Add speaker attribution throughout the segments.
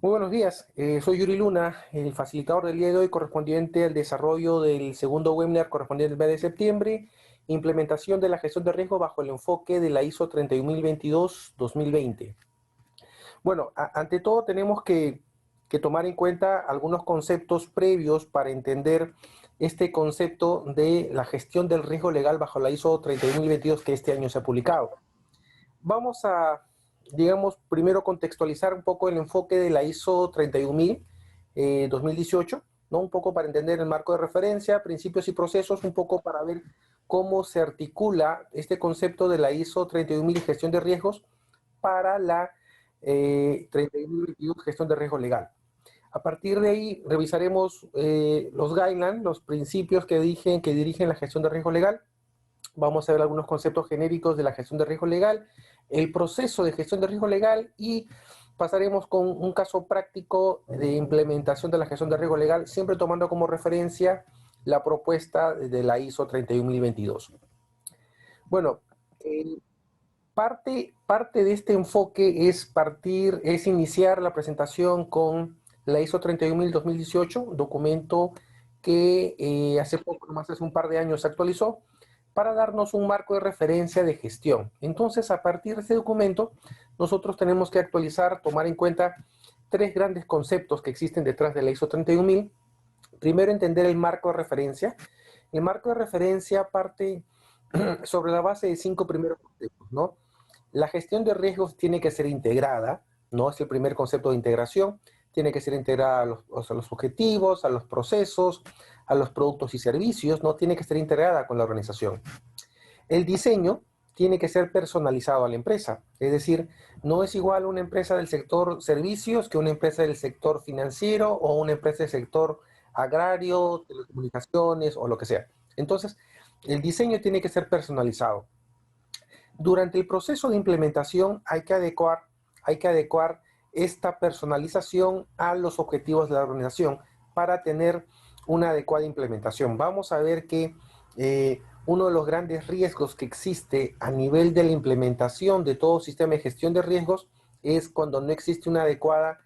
Speaker 1: Muy buenos días, soy Yuri Luna, el facilitador del día de hoy correspondiente al desarrollo del segundo webinar correspondiente al mes de septiembre, implementación de la gestión de riesgo bajo el enfoque de la ISO 31022-2020. Bueno, ante todo tenemos que tomar en cuenta algunos conceptos previos para entender este concepto de la gestión del riesgo legal bajo la ISO 31022 que este año se ha publicado. Vamos a, digamos, primero contextualizar un poco el enfoque de la ISO 31000 2018, ¿no? Un poco para entender el marco de referencia, principios y procesos, un poco para ver cómo se articula este concepto de la ISO 31000 y gestión de riesgos para la 31022 gestión de riesgo legal. A partir de ahí revisaremos los guidelines, los principios que dirigen la gestión de riesgo legal. Vamos a ver algunos conceptos genéricos de la gestión de riesgo legal, el proceso de gestión de riesgo legal y pasaremos con un caso práctico de implementación de la gestión de riesgo legal, siempre tomando como referencia la propuesta de la ISO 31022. Bueno, parte de este enfoque es iniciar la presentación con la ISO 31000-2018, documento que hace poco, más hace un par de años se actualizó, para darnos un marco de referencia de gestión. Entonces, a partir de este documento, nosotros tenemos que actualizar, tomar en cuenta tres grandes conceptos que existen detrás de la ISO 31000. Primero, entender el marco de referencia. El marco de referencia parte sobre la base de 5 primeros conceptos, ¿no? La gestión de riesgos tiene que ser integrada, ¿no? Es el primer concepto de integración. Tiene que ser integrada a los objetivos, a los procesos, a los productos y servicios, ¿no? Tiene que ser integrada con la organización. El diseño tiene que ser personalizado a la empresa. Es decir, no es igual una empresa del sector servicios que una empresa del sector financiero o una empresa del sector agrario, telecomunicaciones o lo que sea. Entonces, el diseño tiene que ser personalizado. Durante el proceso de implementación hay que adecuar esta personalización a los objetivos de la organización para tener una adecuada implementación. Vamos a ver que uno de los grandes riesgos que existe a nivel de la implementación de todo sistema de gestión de riesgos es cuando no existe una adecuada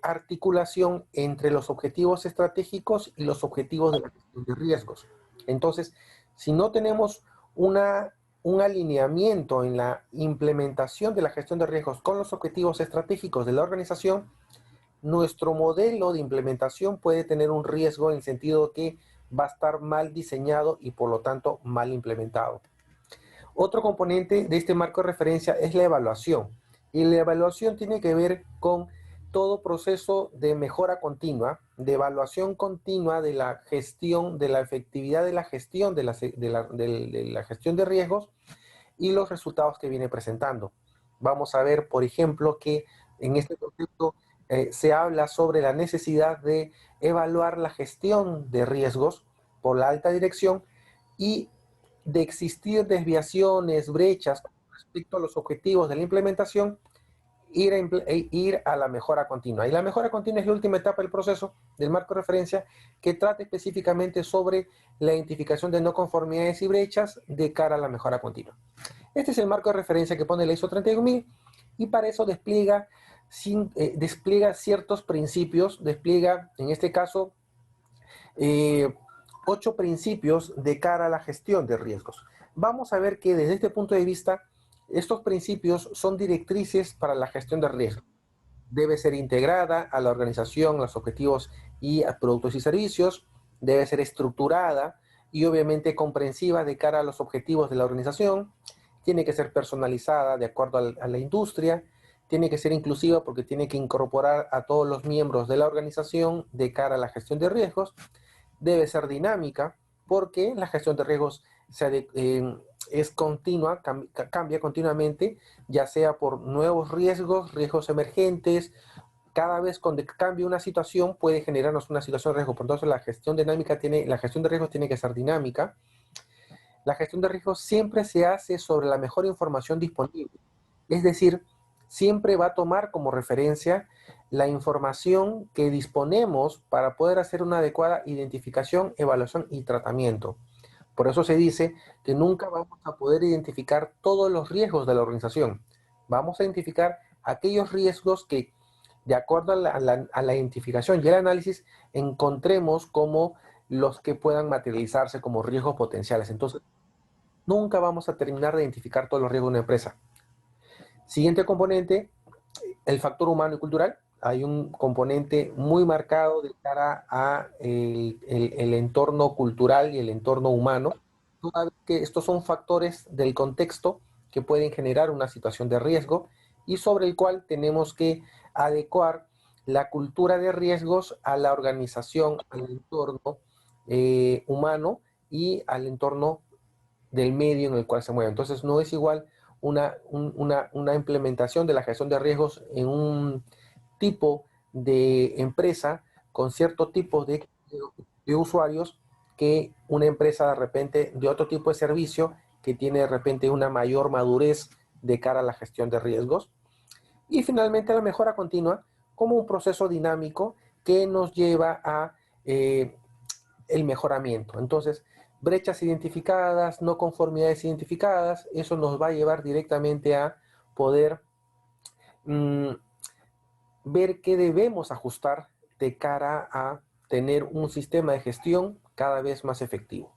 Speaker 1: articulación entre los objetivos estratégicos y los objetivos de la gestión de riesgos. Entonces, si no tenemos una un alineamiento en la implementación de la gestión de riesgos con los objetivos estratégicos de la organización, nuestro modelo de implementación puede tener un riesgo en el sentido que va a estar mal diseñado y por lo tanto mal implementado. Otro componente de este marco de referencia es la evaluación. Y la evaluación tiene que ver con todo proceso de mejora continua, de evaluación continua de la gestión, de la efectividad de la gestión de la gestión de riesgos y los resultados que viene presentando. Vamos a ver, por ejemplo, que en este concepto se habla sobre la necesidad de evaluar la gestión de riesgos por la alta dirección y de existir desviaciones, brechas respecto a los objetivos de la implementación, ir a la mejora continua. Y la mejora continua es la última etapa del proceso del marco de referencia que trata específicamente sobre la identificación de no conformidades y brechas de cara a la mejora continua. Este es el marco de referencia que pone la ISO 31000 y para eso despliega ciertos principios, despliega en este caso 8 principios de cara a la gestión de riesgos. Vamos a ver que desde este punto de vista, estos principios son directrices para la gestión de riesgos. Debe ser integrada a la organización, a los objetivos y a productos y servicios, debe ser estructurada y obviamente comprensiva de cara a los objetivos de la organización, tiene que ser personalizada de acuerdo a la industria, tiene que ser inclusiva porque tiene que incorporar a todos los miembros de la organización de cara a la gestión de riesgos, debe ser dinámica porque la gestión de riesgos es continua, cambia continuamente, ya sea por nuevos riesgos, riesgos emergentes. Cada vez cuando cambia una situación puede generarnos una situación de riesgo. Por entonces la gestión de riesgos tiene que ser dinámica. La gestión de riesgos siempre se hace sobre la mejor información disponible. Es decir, siempre va a tomar como referencia la información que disponemos para poder hacer una adecuada identificación, evaluación y tratamiento. Por eso se dice que nunca vamos a poder identificar todos los riesgos de la organización. Vamos a identificar aquellos riesgos que de acuerdo a la identificación y el análisis, encontremos como los que puedan materializarse como riesgos potenciales. Entonces, nunca vamos a terminar de identificar todos los riesgos de una empresa. Siguiente componente, el factor humano y cultural. Hay un componente muy marcado de cara a el entorno cultural y el entorno humano, toda vez que estos son factores del contexto que pueden generar una situación de riesgo y sobre el cual tenemos que adecuar la cultura de riesgos a la organización, al entorno humano y al entorno del medio en el cual se mueve. Entonces no es igual una implementación de la gestión de riesgos en un tipo de empresa con cierto tipo de usuarios que una empresa de repente de otro tipo de servicio que tiene de repente una mayor madurez de cara a la gestión de riesgos. Y finalmente la mejora continua como un proceso dinámico que nos lleva a el mejoramiento. Entonces, brechas identificadas, no conformidades identificadas, eso nos va a llevar directamente a poder ver qué debemos ajustar de cara a tener un sistema de gestión cada vez más efectivo.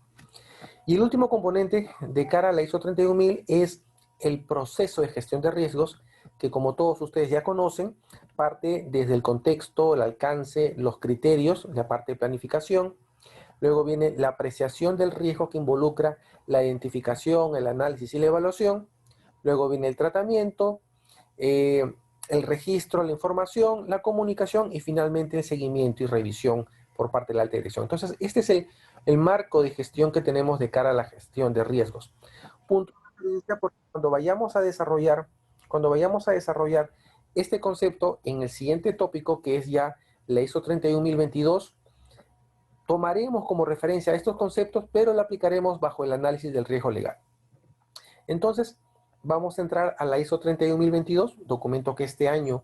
Speaker 1: Y el último componente de cara a la ISO 31000 es el proceso de gestión de riesgos, que como todos ustedes ya conocen, parte desde el contexto, el alcance, los criterios, la parte de planificación. Luego viene la apreciación del riesgo que involucra la identificación, el análisis y la evaluación. Luego viene el tratamiento, el registro, la información, la comunicación y finalmente el seguimiento y revisión por parte de la alta dirección. Entonces, este es el marco de gestión que tenemos de cara a la gestión de riesgos. Punto de referencia, porque cuando vayamos a desarrollar este concepto en el siguiente tópico, que es ya la ISO 31022, tomaremos como referencia estos conceptos, pero lo aplicaremos bajo el análisis del riesgo legal. Entonces, vamos a entrar a la ISO 31022, documento que este año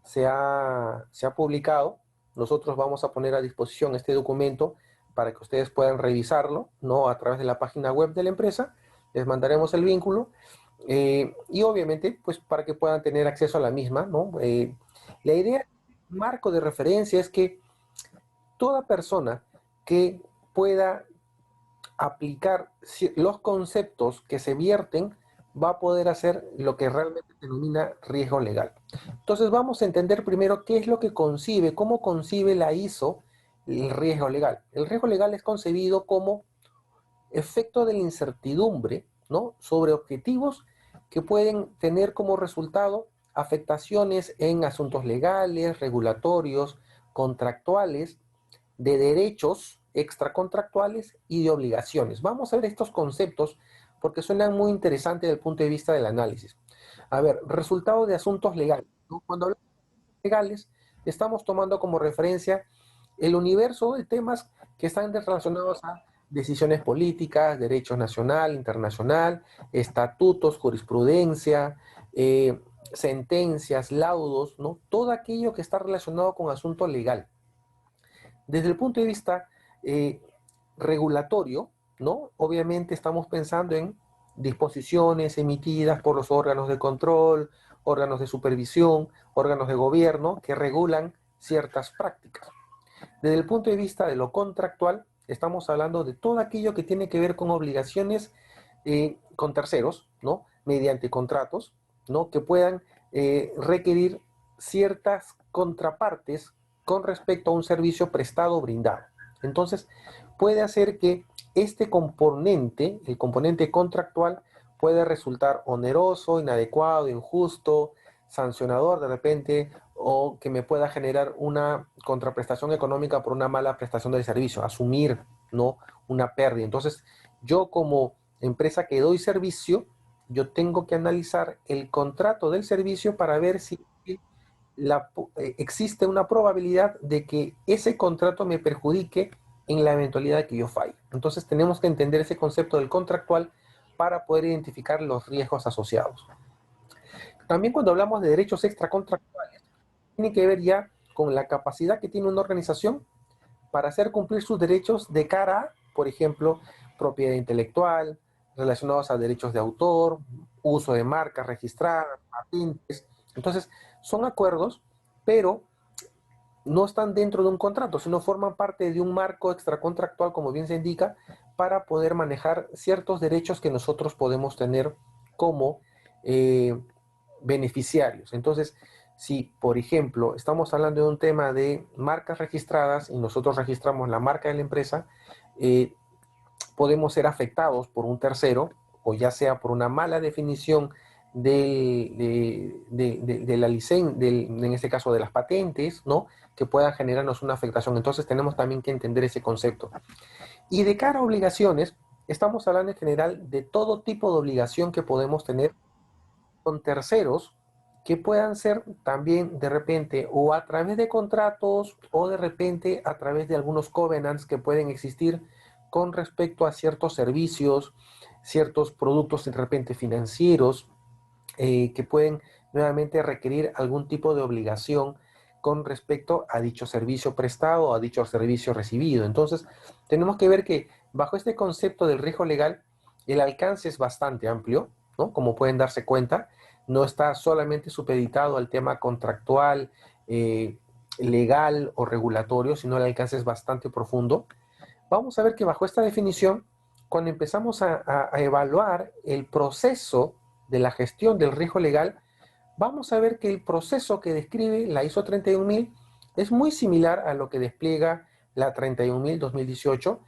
Speaker 1: se ha publicado. Nosotros vamos a poner a disposición este documento para que ustedes puedan revisarlo, ¿no? A través de la página web de la empresa. Les mandaremos el vínculo. Y obviamente, pues para que puedan tener acceso a la misma, ¿no? La idea, marco de referencia es que toda persona que pueda aplicar los conceptos que se vierten va a poder hacer lo que realmente se denomina riesgo legal. Entonces vamos a entender primero qué es lo que concibe, cómo concibe la ISO el riesgo legal. El riesgo legal es concebido como efecto de la incertidumbre, ¿no? Sobre objetivos que pueden tener como resultado afectaciones en asuntos legales, regulatorios, contractuales, de derechos extracontractuales y de obligaciones. Vamos a ver estos conceptos porque suenan muy interesantes desde el punto de vista del análisis. A ver, resultado de asuntos legales, ¿no? Cuando hablamos de legales, estamos tomando como referencia el universo de temas que están relacionados a decisiones políticas, derecho nacional, internacional, estatutos, jurisprudencia, sentencias, laudos, ¿no? Todo aquello que está relacionado con asunto legal. Desde el punto de vista regulatorio, ¿no? Obviamente estamos pensando en disposiciones emitidas por los órganos de control, órganos de supervisión, órganos de gobierno que regulan ciertas prácticas. Desde el punto de vista de lo contractual, estamos hablando de todo aquello que tiene que ver con obligaciones con terceros, ¿no? Mediante contratos, ¿no? Que puedan requerir ciertas contrapartes con respecto a un servicio prestado o brindado. Entonces, puede hacer que este componente, el componente contractual, puede resultar oneroso, inadecuado, injusto, sancionador de repente, o que me pueda generar una contraprestación económica por una mala prestación del servicio, asumir, ¿no? Una pérdida. Entonces, yo como empresa que doy servicio, yo tengo que analizar el contrato del servicio para ver si existe una probabilidad de que ese contrato me perjudique en la eventualidad de que yo falle. Entonces tenemos que entender ese concepto del contractual para poder identificar los riesgos asociados. También cuando hablamos de derechos extracontractuales, tiene que ver ya con la capacidad que tiene una organización para hacer cumplir sus derechos de cara a, por ejemplo, propiedad intelectual, relacionados a derechos de autor, uso de marcas registradas, patentes. Entonces, son acuerdos, pero no están dentro de un contrato, sino forman parte de un marco extracontractual, como bien se indica, para poder manejar ciertos derechos que nosotros podemos tener como beneficiarios. Entonces, si, por ejemplo, estamos hablando de un tema de marcas registradas y nosotros registramos la marca de la empresa, eh, podemos ser afectados por un tercero, o ya sea por una mala definición de la licencia, en este caso de las patentes, ¿no? Que pueda generarnos una afectación. Entonces tenemos también que entender ese concepto. Y de cara a obligaciones, estamos hablando en general de todo tipo de obligación que podemos tener con terceros, que puedan ser también de repente o a través de contratos o de repente a través de algunos covenants que pueden existir con respecto a ciertos servicios, ciertos productos de repente financieros, que pueden nuevamente requerir algún tipo de obligación con respecto a dicho servicio prestado o a dicho servicio recibido. Entonces, tenemos que ver que bajo este concepto del riesgo legal, el alcance es bastante amplio, ¿no? Como pueden darse cuenta, no está solamente supeditado al tema contractual, legal o regulatorio, sino el alcance es bastante profundo. Vamos a ver que bajo esta definición, cuando empezamos a evaluar el proceso de la gestión del riesgo legal, vamos a ver que el proceso que describe la ISO 31000 es muy similar a lo que despliega la 31000-2018,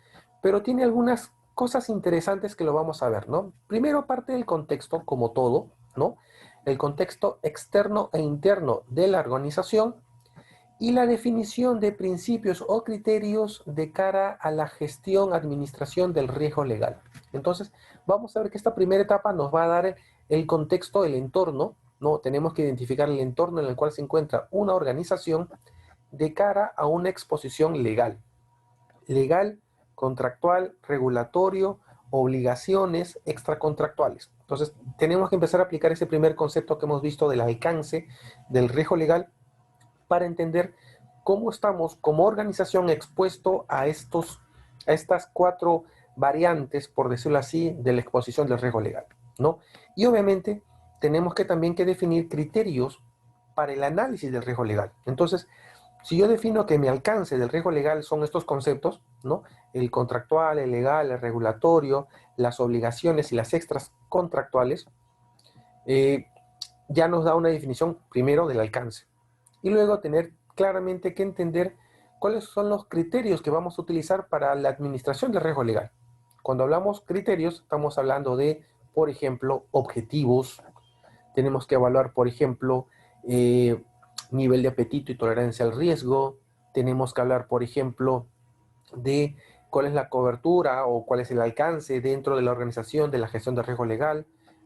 Speaker 1: pero tiene algunas cosas interesantes que lo vamos a ver, ¿no? Primero parte del contexto, como todo, ¿no? El contexto externo e interno de la organización y la definición de principios o criterios de cara a la gestión, administración del riesgo legal. Entonces, vamos a ver que esta primera etapa nos va a dar el contexto, el entorno, ¿no? Tenemos que identificar el entorno en el cual se encuentra una organización de cara a una exposición legal. Legal, contractual, regulatorio, obligaciones extracontractuales. Entonces, tenemos que empezar a aplicar ese primer concepto que hemos visto del alcance del riesgo legal para entender cómo estamos como organización expuesto a estas cuatro variantes, por decirlo así, de la exposición del riesgo legal, ¿no? Y obviamente tenemos que también que definir criterios para el análisis del riesgo legal. Entonces, si yo defino que mi alcance del riesgo legal son estos conceptos, ¿no? El contractual, el legal, el regulatorio, las obligaciones y las extras contractuales, eh, ya nos da una definición primero del alcance y luego tener claramente que entender cuáles son los criterios que vamos a utilizar para la administración del riesgo legal. Cuando hablamos criterios, estamos hablando de, por ejemplo, objetivos. Tenemos que evaluar, por ejemplo, nivel de apetito y tolerancia al riesgo. Tenemos que hablar, por ejemplo, de cuál es la cobertura o cuál es el alcance dentro de la organización de la gestión de riesgo legal.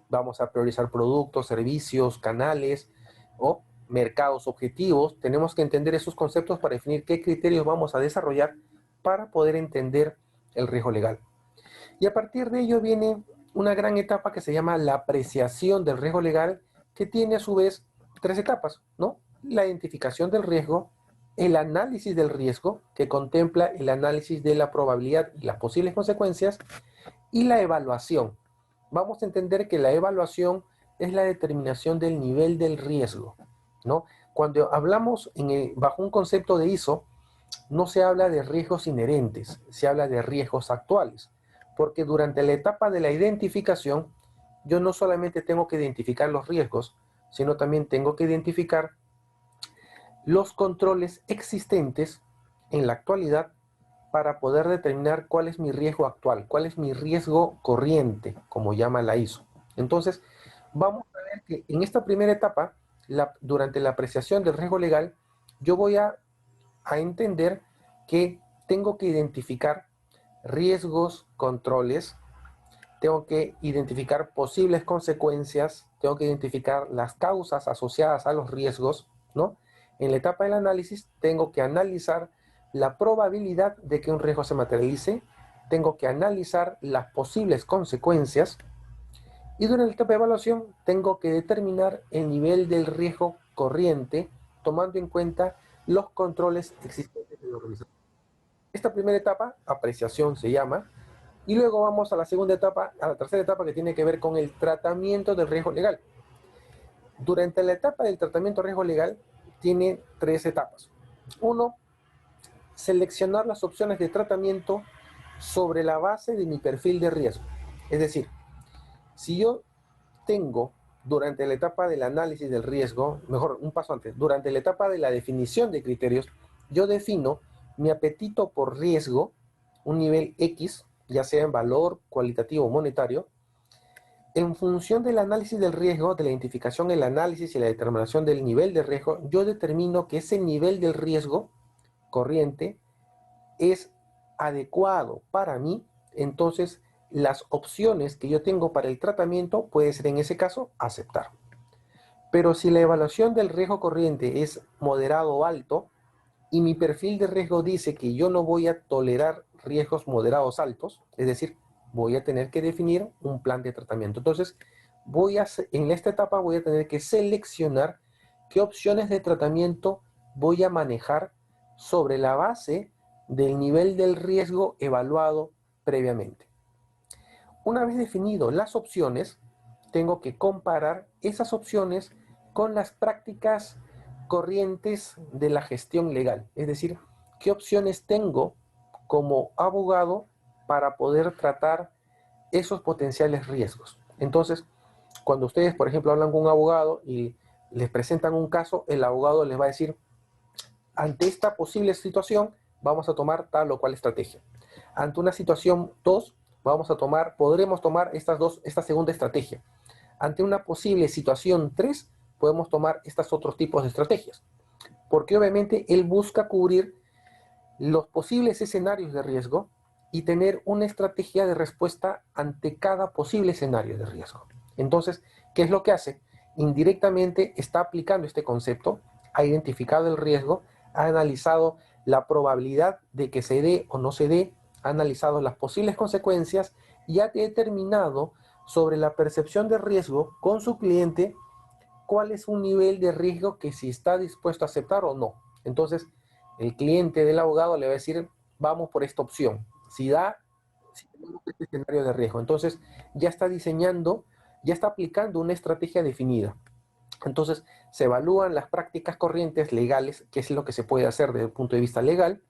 Speaker 1: Vamos a priorizar productos, servicios, canales o mercados objetivos. Tenemos que entender esos conceptos para definir qué criterios vamos a desarrollar para poder entender el riesgo legal. Y a partir de ello viene una gran etapa que se llama la apreciación del riesgo legal, que tiene a su vez tres etapas, ¿no? La identificación del riesgo, el análisis del riesgo, que contempla el análisis de la probabilidad y las posibles consecuencias, y la evaluación. Vamos a entender que la evaluación es la determinación del nivel del riesgo, ¿no? Cuando hablamos bajo un concepto de ISO, no se habla de riesgos inherentes, se habla de riesgos actuales, porque durante la etapa de la identificación, yo no solamente tengo que identificar los riesgos, sino también tengo que identificar los controles existentes en la actualidad para poder determinar cuál es mi riesgo actual, cuál es mi riesgo corriente, como llama la ISO. Entonces, vamos a ver que en esta primera etapa, durante la apreciación del riesgo legal, yo voy a entender que tengo que identificar riesgos, controles, tengo que identificar posibles consecuencias, tengo que identificar las causas asociadas a los riesgos, ¿no? En la etapa del análisis tengo que analizar la probabilidad de que un riesgo se materialice, tengo que analizar las posibles consecuencias y durante la etapa de evaluación tengo que determinar el nivel del riesgo corriente tomando en cuenta los controles existentes de la organización. Esta primera etapa, apreciación se llama, y luego vamos a la segunda etapa, a la tercera etapa que tiene que ver con el tratamiento del riesgo legal. Durante la etapa del tratamiento de riesgo legal tiene tres etapas. Uno, seleccionar las opciones de tratamiento sobre la base de mi perfil de riesgo. Es decir, si yo tengo durante la etapa del análisis del riesgo, mejor un paso antes, durante la etapa de la definición de criterios, yo defino mi apetito por riesgo, un nivel X, ya sea en valor cualitativo o monetario. En función del análisis del riesgo, de la identificación, el análisis y la determinación del nivel de riesgo, yo determino que ese nivel del riesgo corriente es adecuado para mí. Entonces las opciones que yo tengo para el tratamiento puede ser en ese caso aceptar. Pero si la evaluación del riesgo corriente es moderado o alto y mi perfil de riesgo dice que yo no voy a tolerar riesgos moderados altos, es decir, voy a tener que definir un plan de tratamiento. Entonces, en esta etapa voy a tener que seleccionar qué opciones de tratamiento voy a manejar sobre la base del nivel del riesgo evaluado previamente. Una vez definido las opciones, tengo que comparar esas opciones con las prácticas corrientes de la gestión legal. Es decir, qué opciones tengo como abogado para poder tratar esos potenciales riesgos. Entonces, cuando ustedes, por ejemplo, hablan con un abogado y les presentan un caso, el abogado les va a decir, ante esta posible situación, vamos a tomar tal o cual estrategia. Ante una situación 2, podremos tomar esta segunda estrategia. Ante una posible situación 3, podemos tomar estos otros tipos de estrategias. Porque obviamente él busca cubrir los posibles escenarios de riesgo y tener una estrategia de respuesta ante cada posible escenario de riesgo. Entonces, ¿qué es lo que hace? Indirectamente está aplicando este concepto, ha identificado el riesgo, ha analizado la probabilidad de que se dé o no se dé, ha analizado las posibles consecuencias y ha determinado sobre la percepción de riesgo con su cliente cuál es un nivel de riesgo que si está dispuesto a aceptar o no. Entonces, el cliente del abogado le va a decir, vamos por esta opción. Si tenemos este escenario de riesgo. Entonces, ya está diseñando, ya está aplicando una estrategia definida. Entonces, se evalúan las prácticas corrientes legales, que es lo que se puede hacer desde el punto de vista legal,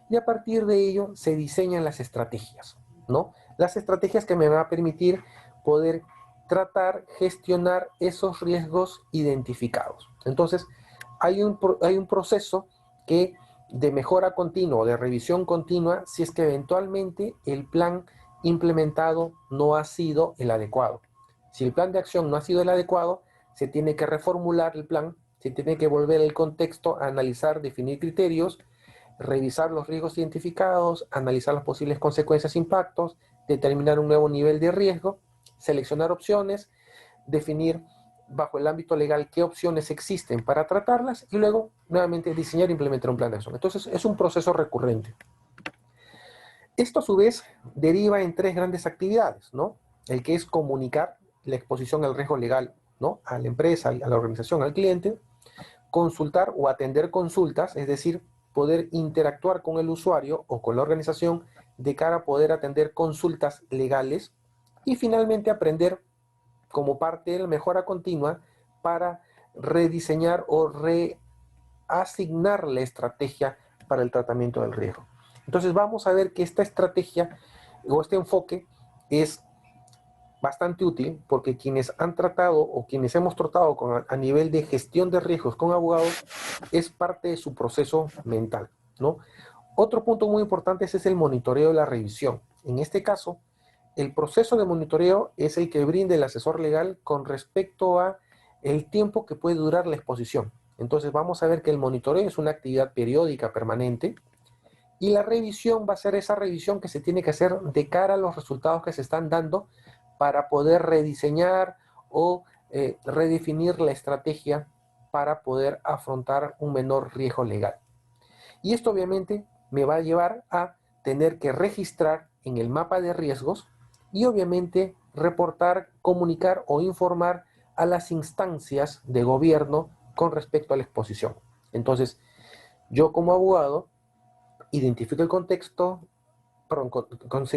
Speaker 1: y a partir de ello se diseñan las estrategias, ¿no? Las estrategias que me van a permitir poder tratar, gestionar esos riesgos identificados. Entonces, hay un proceso que de mejora continua o de revisión continua si es que eventualmente el plan implementado no ha sido el adecuado. Si el plan de acción no ha sido el adecuado, se tiene que reformular el plan, se tiene que volver el contexto, analizar, definir criterios, revisar los riesgos identificados, analizar las posibles consecuencias e impactos, determinar un nuevo nivel de riesgo, seleccionar opciones, definir bajo el ámbito legal qué opciones existen para tratarlas y luego nuevamente diseñar e implementar un plan de acción. Entonces es un proceso recurrente. Esto a su vez deriva en tres grandes actividades, ¿no? El que es comunicar la exposición al riesgo legal, ¿no? A la empresa, a la organización, al cliente, consultar o atender consultas, es decir, poder interactuar con el usuario o con la organización de cara a poder atender consultas legales y finalmente aprender como parte de la mejora continua para rediseñar o reasignar la estrategia para el tratamiento del riesgo. Entonces vamos a ver que esta estrategia o este enfoque es bastante útil porque quienes han tratado o quienes hemos tratado a nivel de gestión de riesgos con abogados es parte de su proceso mental, ¿no? Otro punto muy importante es el monitoreo y la revisión. En este caso, el proceso de monitoreo es el que brinda el asesor legal con respecto a el tiempo que puede durar la exposición. Entonces vamos a ver que el monitoreo es una actividad periódica permanente y la revisión va a ser esa revisión que se tiene que hacer de cara a los resultados que se están dando para poder rediseñar o redefinir la estrategia para poder afrontar un menor riesgo legal. Y esto obviamente me va a llevar a tener que registrar en el mapa de riesgos y obviamente reportar, comunicar o informar a las instancias de gobierno con respecto a la exposición. Entonces, yo como abogado identifico el contexto, perdón,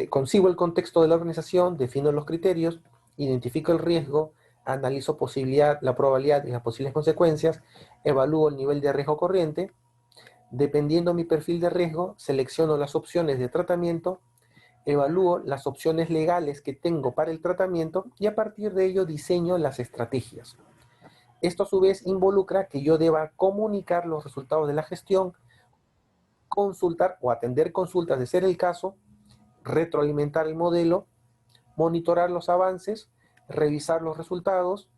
Speaker 1: concibo el contexto de la organización, defino los criterios, identifico el riesgo, analizo la probabilidad y las posibles consecuencias, evalúo el nivel de riesgo corriente, Dependiendo de mi perfil de riesgo, selecciono las opciones de tratamiento, evalúo las opciones legales que tengo para el tratamiento y a partir de ello diseño las estrategias. Esto a su vez involucra que yo deba comunicar los resultados de la gestión, consultar o atender consultas de ser el caso, retroalimentar el modelo, monitorar los avances, revisar los resultados,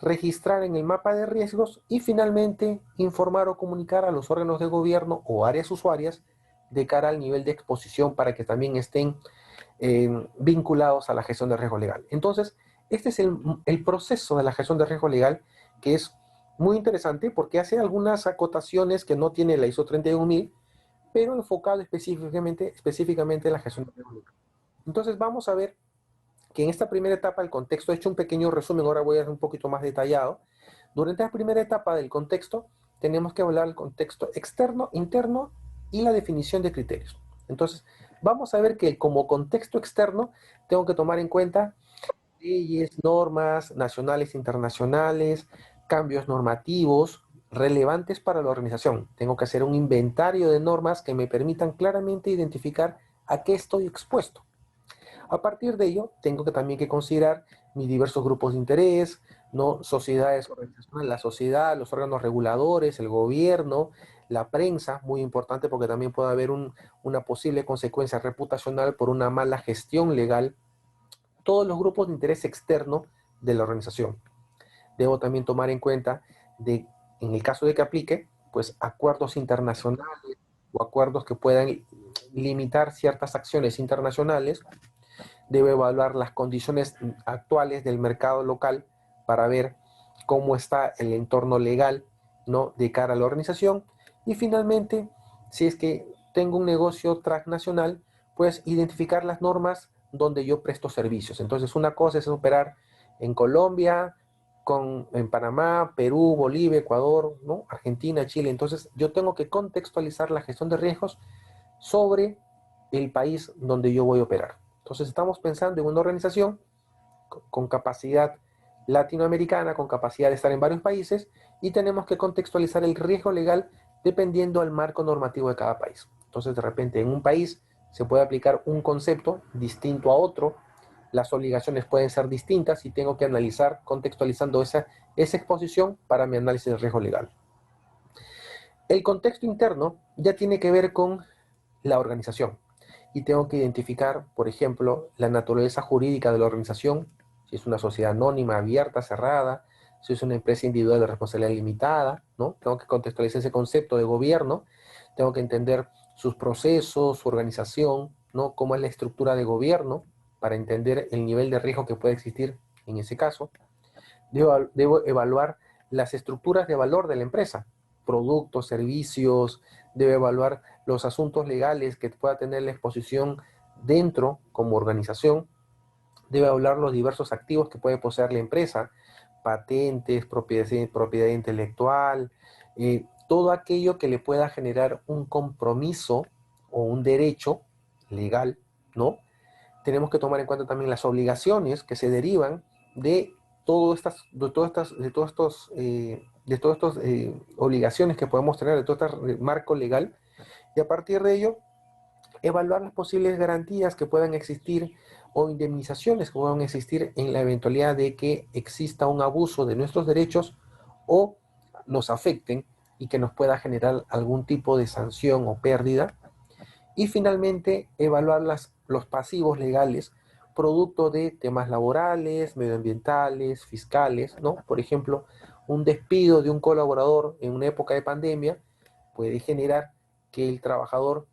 Speaker 1: registrar en el mapa de riesgos y finalmente informar o comunicar a los órganos de gobierno o áreas usuarias de cara al nivel de exposición para que también estén vinculados a la gestión de riesgo legal. Entonces, este es el proceso de la gestión de riesgo legal que es muy interesante porque hace algunas acotaciones que no tiene la ISO 31000, pero enfocado específicamente en la gestión de riesgo legal. Entonces, vamos a ver que en esta primera etapa el contexto, he hecho un pequeño resumen, ahora voy a hacer un poquito más detallado. Durante la primera etapa del contexto, tenemos que hablar del contexto externo, interno y la definición de criterios. Entonces, vamos a ver que como contexto externo, tengo que tomar en cuenta leyes, normas nacionales, internacionales, cambios normativos relevantes para la organización. Tengo que hacer un inventario de normas que me permitan claramente identificar a qué estoy expuesto. A partir de ello, tengo que también que considerar mis diversos grupos de interés, ¿no? Sociedades organizacionales, la sociedad, los órganos reguladores, el gobierno, la prensa, muy importante porque también puede haber una posible consecuencia reputacional por una mala gestión legal, todos los grupos de interés externo de la organización. Debo también tomar en cuenta, en el caso de que aplique, pues acuerdos internacionales o acuerdos que puedan limitar ciertas acciones internacionales. Debe evaluar las condiciones actuales del mercado local para ver cómo está el entorno legal, ¿no?, de cara a la organización. Y finalmente, si es que tengo un negocio transnacional, pues identificar las normas donde yo presto servicios. Entonces, una cosa es operar en Colombia, en Panamá, Perú, Bolivia, Ecuador, ¿no?, Argentina, Chile. Entonces, yo tengo que contextualizar la gestión de riesgos sobre el país donde yo voy a operar. Entonces estamos pensando en una organización con capacidad latinoamericana, con capacidad de estar en varios países, y tenemos que contextualizar el riesgo legal dependiendo del marco normativo de cada país. Entonces, de repente, en un país se puede aplicar un concepto distinto a otro, las obligaciones pueden ser distintas y tengo que analizar contextualizando esa exposición para mi análisis de riesgo legal. El contexto interno ya tiene que ver con la organización y tengo que identificar, por ejemplo, la naturaleza jurídica de la organización, si es una sociedad anónima, abierta, cerrada, si es una empresa individual de responsabilidad limitada, ¿no? Tengo que contextualizar ese concepto de gobierno, tengo que entender sus procesos, su organización, ¿no?, cómo es la estructura de gobierno para entender el nivel de riesgo que puede existir en ese caso. Debo evaluar las estructuras de valor de la empresa, productos, servicios, debe evaluar los asuntos legales que pueda tener la exposición dentro como organización, debe evaluar los diversos activos que puede poseer la empresa, patentes, propiedad intelectual, todo aquello que le pueda generar un compromiso o un derecho legal, ¿no? Tenemos que tomar en cuenta también las obligaciones que se derivan de de todas estas obligaciones que podemos tener, de todo este marco legal, y a partir de ello, evaluar las posibles garantías que puedan existir o indemnizaciones que puedan existir en la eventualidad de que exista un abuso de nuestros derechos o nos afecten y que nos pueda generar algún tipo de sanción o pérdida. Y finalmente, evaluar los pasivos legales producto de temas laborales, medioambientales, fiscales, ¿no? Por ejemplo, un despido de un colaborador en una época de pandemia puede generar que el trabajador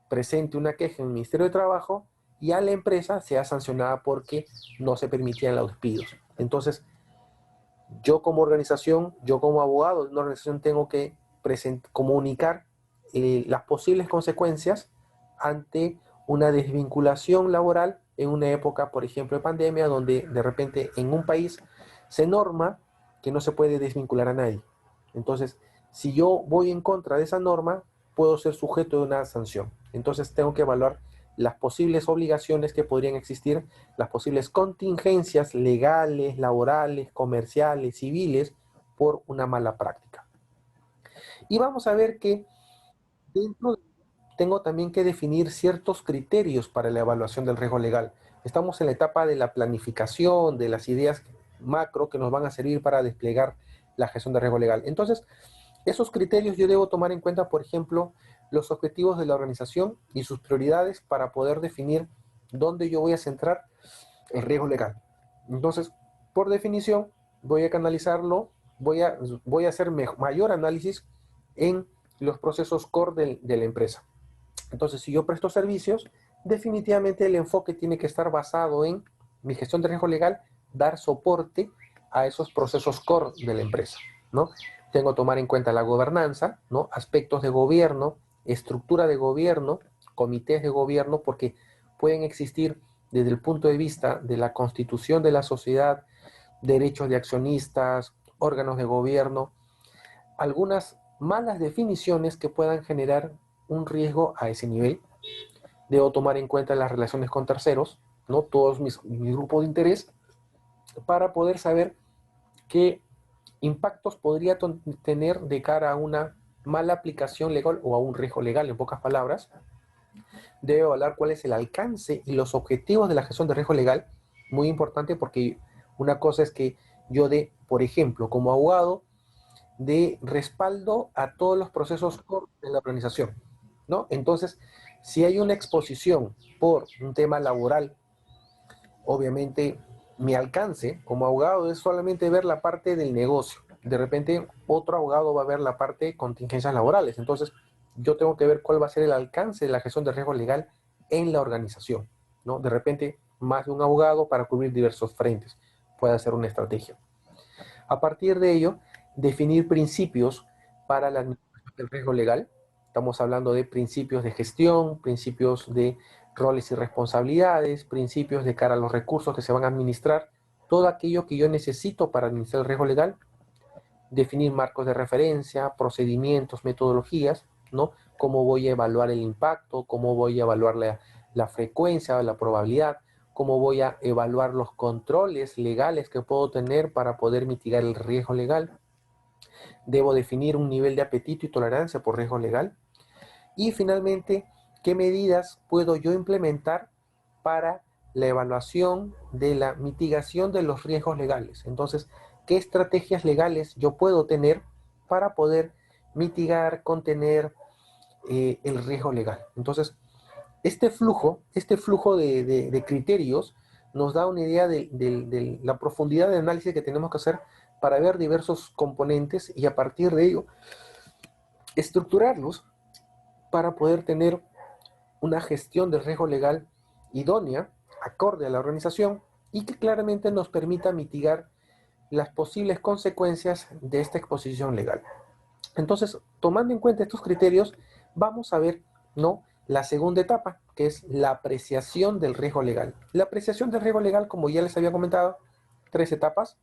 Speaker 1: presente una queja en el Ministerio de Trabajo y a la empresa sea sancionada porque no se permitían los despidos. Entonces, yo como organización, yo como abogado de una organización tengo que comunicar las posibles consecuencias ante una desvinculación laboral en una época, por ejemplo, de pandemia, donde de repente en un país se norma que no se puede desvincular a nadie. Entonces, si yo voy en contra de esa norma, puedo ser sujeto de una sanción. Entonces, tengo que evaluar las posibles obligaciones que podrían existir, las posibles contingencias legales, laborales, comerciales, civiles, por una mala práctica. Y vamos a ver que Dentro tengo también que definir ciertos criterios para la evaluación del riesgo legal. Estamos en la etapa de la planificación, de las ideas macro que nos van a servir para desplegar la gestión de riesgo legal. Entonces, esos criterios yo debo tomar en cuenta, por ejemplo, los objetivos de la organización y sus prioridades para poder definir dónde yo voy a centrar el riesgo legal. Entonces, por definición, voy a canalizarlo, voy a hacer mayor análisis en los procesos core de la empresa. Entonces, si yo presto servicios, definitivamente el enfoque tiene que estar basado en mi gestión de riesgo legal, dar soporte a esos procesos core de la empresa, ¿no? Tengo que tomar en cuenta la gobernanza, ¿no? Aspectos de gobierno, estructura de gobierno, comités de gobierno, porque pueden existir desde el punto de vista de la constitución de la sociedad, derechos de accionistas, órganos de gobierno, algunas malas definiciones que puedan generar un riesgo a ese nivel. Debo tomar en cuenta las relaciones con terceros, ¿no? Todos mi grupo de interés, para poder saber qué impactos podría tener de cara a una mala aplicación legal o a un riesgo legal, en pocas palabras. Debe evaluar cuál es el alcance y los objetivos de la gestión de riesgo legal, muy importante porque una cosa es que yo dé, por ejemplo, como abogado, de respaldo a todos los procesos de la organización, ¿no? Entonces, si hay una exposición por un tema laboral, obviamente mi alcance como abogado es solamente ver la parte del negocio. De repente, otro abogado va a ver la parte de contingencias laborales. Entonces, yo tengo que ver cuál va a ser el alcance de la gestión de riesgo legal en la organización, ¿no? De repente, más de un abogado para cubrir diversos frentes puede ser una estrategia. A partir de ello, definir principios para la administración del riesgo legal. Estamos hablando de principios de gestión, principios de roles y responsabilidades, principios de cara a los recursos que se van a administrar, todo aquello que yo necesito para administrar el riesgo legal, definir marcos de referencia, procedimientos, metodologías, ¿no? Cómo voy a evaluar el impacto, cómo voy a evaluar la frecuencia, la probabilidad, cómo voy a evaluar los controles legales que puedo tener para poder mitigar el riesgo legal. Debo definir un nivel de apetito y tolerancia por riesgo legal. Y finalmente, ¿qué medidas puedo yo implementar para la evaluación de la mitigación de los riesgos legales? Entonces, ¿qué estrategias legales yo puedo tener para poder mitigar, contener el riesgo legal? Entonces, este flujo de criterios nos da una idea de la profundidad de análisis que tenemos que hacer para ver diversos componentes y a partir de ello estructurarlos para poder tener una gestión del riesgo legal idónea, acorde a la organización y que claramente nos permita mitigar las posibles consecuencias de esta exposición legal. Entonces, tomando en cuenta estos criterios, vamos a ver, ¿no?, la segunda etapa, que es la apreciación del riesgo legal. La apreciación del riesgo legal, como ya les había comentado, tres etapas: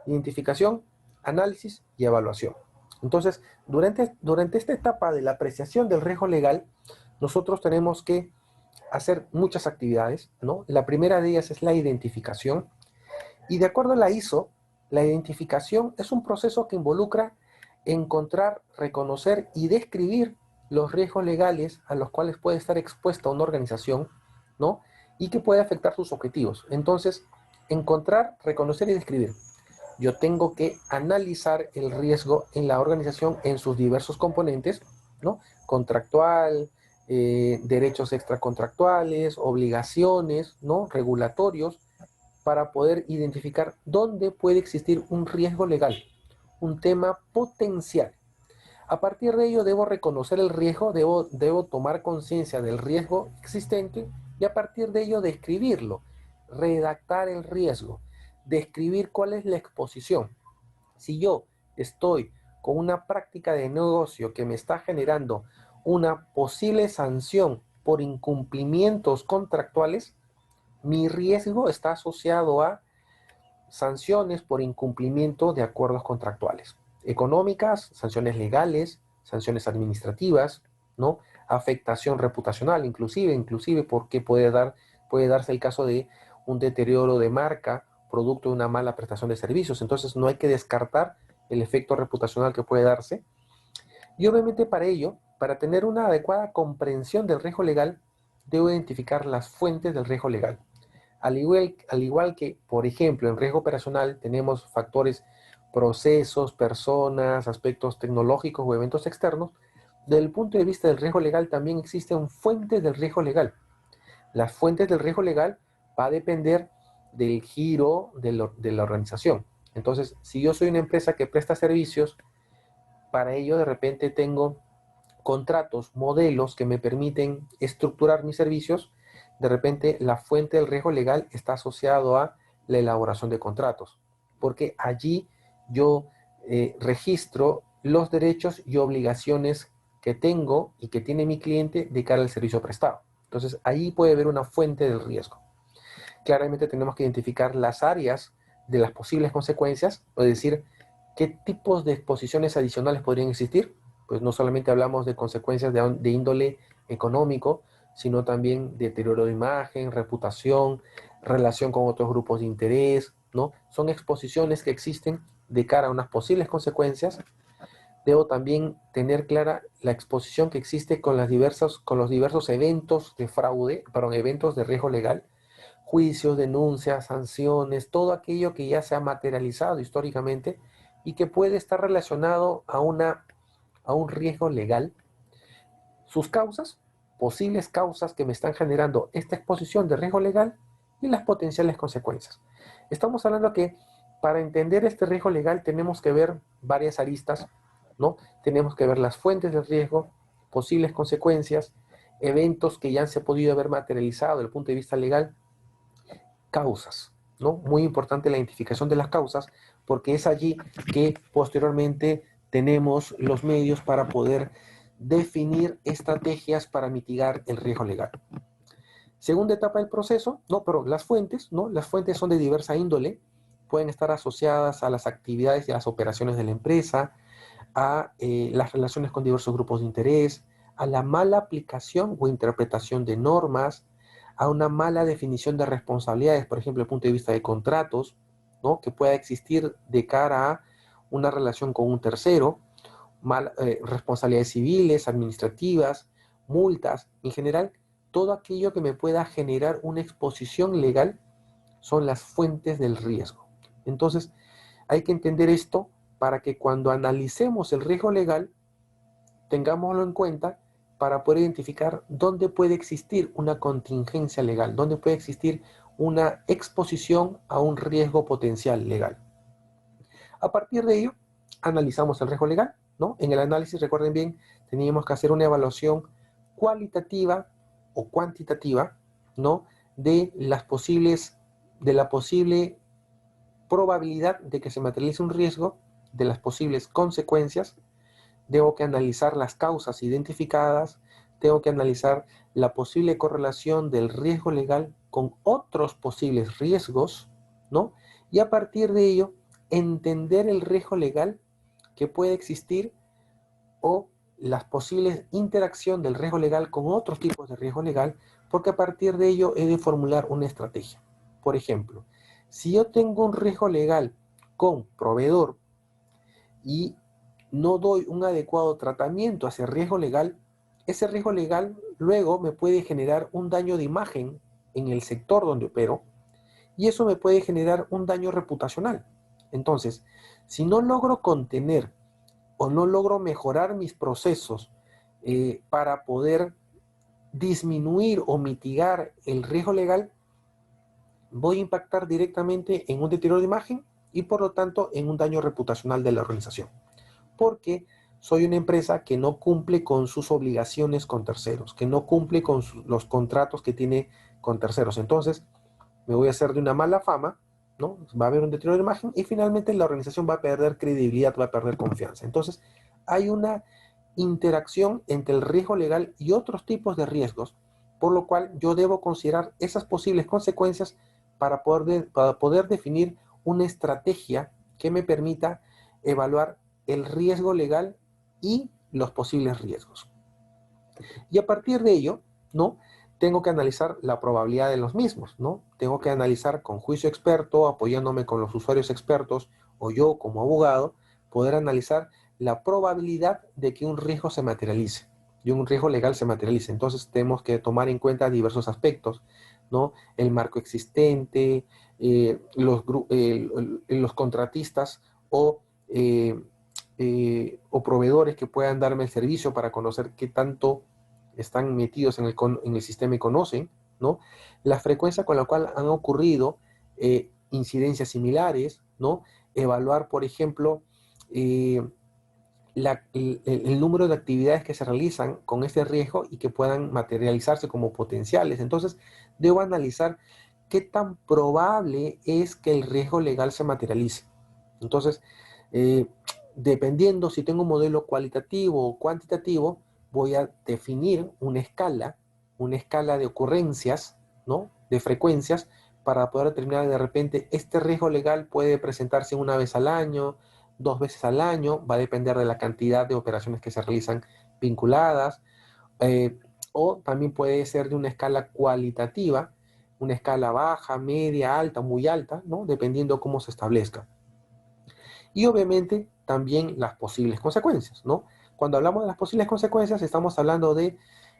Speaker 1: identificación, análisis y evaluación. Entonces, durante esta etapa de la apreciación del riesgo legal, nosotros tenemos que hacer muchas actividades, ¿no? La primera de ellas es la identificación. Y de acuerdo a la ISO, la identificación es un proceso que involucra encontrar, reconocer y describir los riesgos legales a los cuales puede estar expuesta una organización, ¿no? Y que puede afectar sus objetivos. Entonces, encontrar, reconocer y describir. Yo tengo que analizar el riesgo en la organización en sus diversos componentes, ¿no? Contractual, derechos extracontractuales, obligaciones, ¿no? Regulatorios, para poder identificar dónde puede existir un riesgo legal, un tema potencial. A partir de ello debo reconocer el riesgo, debo tomar conciencia del riesgo existente y a partir de ello describirlo, redactar el riesgo, describir cuál es la exposición. Si yo estoy con una práctica de negocio que me está generando una posible sanción por incumplimientos contractuales, mi riesgo está asociado a sanciones por incumplimiento de acuerdos contractuales, económicas, sanciones legales, sanciones administrativas, ¿no? Afectación reputacional, inclusive porque puede darse el caso de un deterioro de marca producto de una mala prestación de servicios. Entonces no hay que descartar el efecto reputacional que puede darse. Y obviamente para ello Para tener una adecuada comprensión del riesgo legal, debo identificar las fuentes del riesgo legal. Al igual que, por ejemplo, en riesgo operacional tenemos factores, procesos, personas, aspectos tecnológicos o eventos externos, desde el punto de vista del riesgo legal también existen fuentes del riesgo legal. Las fuentes del riesgo legal va a depender del giro de la organización. Entonces, si yo soy una empresa que presta servicios, para ello de repente tengo contratos, modelos que me permiten estructurar mis servicios, de repente la fuente del riesgo legal está asociado a la elaboración de contratos, porque allí yo registro los derechos y obligaciones que tengo y que tiene mi cliente de cara al servicio prestado. Entonces, ahí puede haber una fuente del riesgo. Claramente tenemos que identificar las áreas de las posibles consecuencias, es decir, qué tipos de exposiciones adicionales podrían existir. Pues no solamente hablamos de consecuencias de índole económico, sino también deterioro de imagen, reputación, relación con otros grupos de interés, ¿no? Son exposiciones que existen de cara a unas posibles consecuencias. Debo también tener clara la exposición que existe con los diversos eventos de fraude, perdón, eventos de riesgo legal, juicios, denuncias, sanciones, todo aquello que ya se ha materializado históricamente y que puede estar relacionado a un riesgo legal. Sus causas, posibles causas que me están generando esta exposición de riesgo legal y las potenciales consecuencias. Estamos hablando que para entender este riesgo legal tenemos que ver varias aristas, ¿no? Tenemos que ver las fuentes del riesgo, posibles consecuencias, eventos que ya se han podido haber materializado desde el punto de vista legal, causas, ¿no? Muy importante la identificación de las causas, porque es allí que posteriormente tenemos los medios para poder definir estrategias para mitigar el riesgo legal. Segunda etapa del proceso, no, pero las fuentes, ¿no? Las fuentes son de diversa índole, pueden estar asociadas a las actividades y a las operaciones de la empresa, a las relaciones con diversos grupos de interés, a la mala aplicación o interpretación de normas, a una mala definición de responsabilidades, por ejemplo, desde el punto de vista de contratos, ¿no? Que pueda existir de cara a una relación con un tercero, responsabilidades civiles, administrativas, multas, en general, todo aquello que me pueda generar una exposición legal son las fuentes del riesgo. Entonces, hay que entender esto para que cuando analicemos el riesgo legal, tengámoslo en cuenta para poder identificar dónde puede existir una contingencia legal, dónde puede existir una exposición a un riesgo potencial legal. A partir de ello, analizamos el riesgo legal, ¿no? En el análisis, recuerden bien, teníamos que hacer una evaluación cualitativa o cuantitativa, ¿no? De la posible probabilidad de que se materialice un riesgo, de las posibles consecuencias. Debo que analizar las causas identificadas, tengo que analizar la posible correlación del riesgo legal con otros posibles riesgos, ¿no? Y a partir de ello, entender el riesgo legal que puede existir o las posibles interacción del riesgo legal con otros tipos de riesgo legal, porque a partir de ello he de formular una estrategia. Por ejemplo, si yo tengo un riesgo legal con proveedor y no doy un adecuado tratamiento a ese riesgo legal, ese riesgo legal luego me puede generar un daño de imagen en el sector donde opero y eso me puede generar un daño reputacional. Entonces, si no logro contener o no logro mejorar mis procesos para poder disminuir o mitigar el riesgo legal, voy a impactar directamente en un deterioro de imagen y por lo tanto en un daño reputacional de la organización. Porque soy una empresa que no cumple con sus obligaciones con terceros, que no cumple con los contratos que tiene con terceros. Entonces, me voy a hacer de una mala fama, ¿no? Va a haber un deterioro de imagen y finalmente la organización va a perder credibilidad, va a perder confianza. Entonces, hay una interacción entre el riesgo legal y otros tipos de riesgos, por lo cual yo debo considerar esas posibles consecuencias para poder definir una estrategia que me permita evaluar el riesgo legal y los posibles riesgos. Y a partir de ello, ¿no? Tengo que analizar la probabilidad de los mismos, ¿no? Tengo que analizar con juicio experto, apoyándome con los usuarios expertos, o yo como abogado, poder analizar la probabilidad de que un riesgo se materialice. de un riesgo legal se materialice. Entonces tenemos que tomar en cuenta diversos aspectos, ¿no? El marco existente, los contratistas eh, o proveedores que puedan darme el servicio para conocer qué tanto están metidos en el sistema y conocen, ¿no? La frecuencia con la cual han ocurrido incidencias similares, ¿no? Evaluar, por ejemplo, el número de actividades que se realizan con este riesgo y que puedan materializarse como potenciales. Entonces, debo analizar qué tan probable es que el riesgo legal se materialice. Entonces, eh, dependiendo si tengo un modelo cualitativo o cuantitativo, voy a definir una escala de ocurrencias, ¿no? De frecuencias, para poder determinar de repente, este riesgo legal puede presentarse una vez al año, 2 veces al año, va a depender de la cantidad de operaciones que se realizan vinculadas, eh, o también puede ser de una escala cualitativa, una escala baja, media, alta, muy alta, ¿no? Dependiendo cómo se establezca. Y obviamente también las posibles consecuencias, ¿no? Cuando hablamos de las posibles consecuencias, estamos hablando de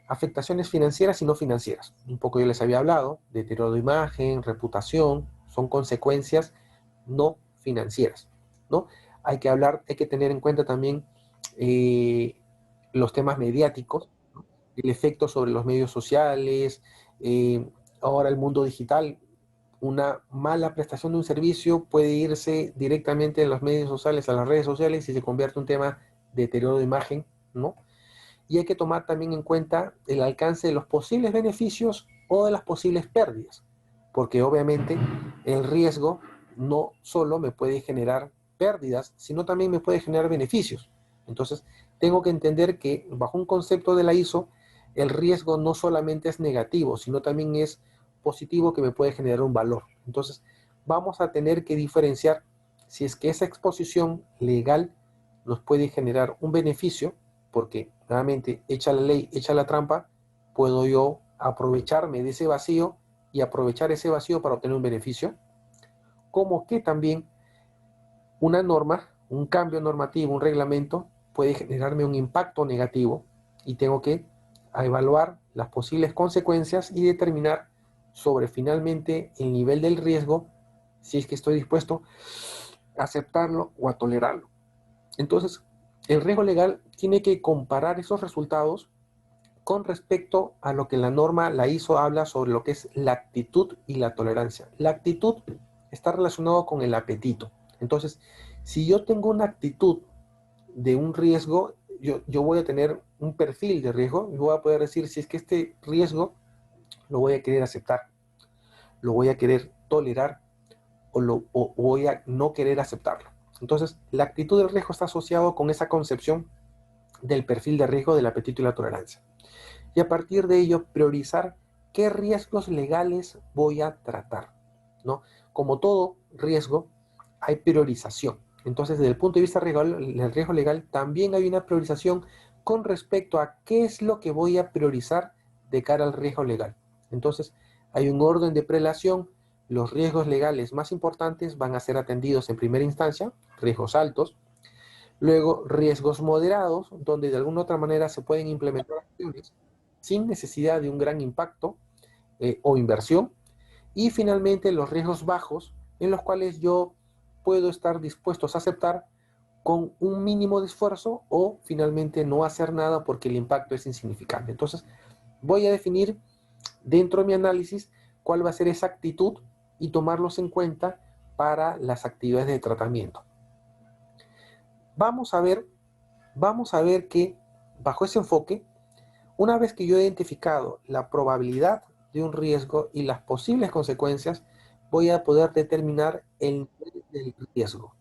Speaker 1: afectaciones financieras y no financieras. Un poco yo les había hablado, deterioro de imagen, reputación, son consecuencias no financieras, ¿no? Hay que tener en cuenta también eh, los temas mediáticos, ¿no? El efecto sobre los medios sociales, eh, ahora el mundo digital, una mala prestación de un servicio puede irse directamente de los medios sociales a las redes sociales y se convierte en un tema de deterioro de imagen, ¿no? Y hay que tomar también en cuenta el alcance de los posibles beneficios o de las posibles pérdidas, porque obviamente el riesgo no solo me puede generar pérdidas, sino también me puede generar beneficios. Entonces, tengo que entender que bajo un concepto de la ISO, el riesgo no solamente es negativo, sino también es positivo que me puede generar un valor. Entonces, vamos a tener que diferenciar si es que esa exposición legal nos puede generar un beneficio, porque nuevamente, hecha la ley, hecha la trampa, puedo yo aprovecharme de ese vacío y aprovechar ese vacío para obtener un beneficio, como que también una norma, un cambio normativo, un reglamento, puede generarme un impacto negativo y tengo que evaluar las posibles consecuencias y determinar sobre finalmente el nivel del riesgo, si es que estoy dispuesto a aceptarlo o a tolerarlo. Entonces, el riesgo legal tiene que comparar esos resultados con respecto a lo que la norma, la ISO, habla sobre lo que es la actitud y la tolerancia. La actitud está relacionado con el apetito. Entonces, si yo tengo una actitud de un riesgo, yo voy a tener un perfil de riesgo y voy a poder decir si es que este riesgo lo voy a querer aceptar, lo voy a querer tolerar o voy a no querer aceptarlo. Entonces, la actitud del riesgo está asociado con esa concepción del perfil de riesgo, del apetito y la tolerancia. Y a partir de ello priorizar qué riesgos legales voy a tratar, ¿no? Como todo riesgo, hay priorización. Entonces, desde el punto de vista del riesgo legal, también hay una priorización con respecto a qué es lo que voy a priorizar de cara al riesgo legal. Entonces, hay un orden de prelación. Los riesgos legales más importantes van a ser atendidos en primera instancia, riesgos altos. Luego, riesgos moderados, donde de alguna otra manera se pueden implementar acciones sin necesidad de un gran impacto o inversión. Y finalmente, los riesgos bajos, en los cuales yo puedo estar dispuesto a aceptar con un mínimo de esfuerzo o finalmente no hacer nada porque el impacto es insignificante. Entonces, voy a definir dentro de mi análisis cuál va a ser esa actitud y tomarlos en cuenta para las actividades de tratamiento. Vamos a ver, vamos a ver que bajo ese enfoque, una vez que yo he identificado la probabilidad de un riesgo y las posibles consecuencias, voy a poder determinar el nivel del riesgo.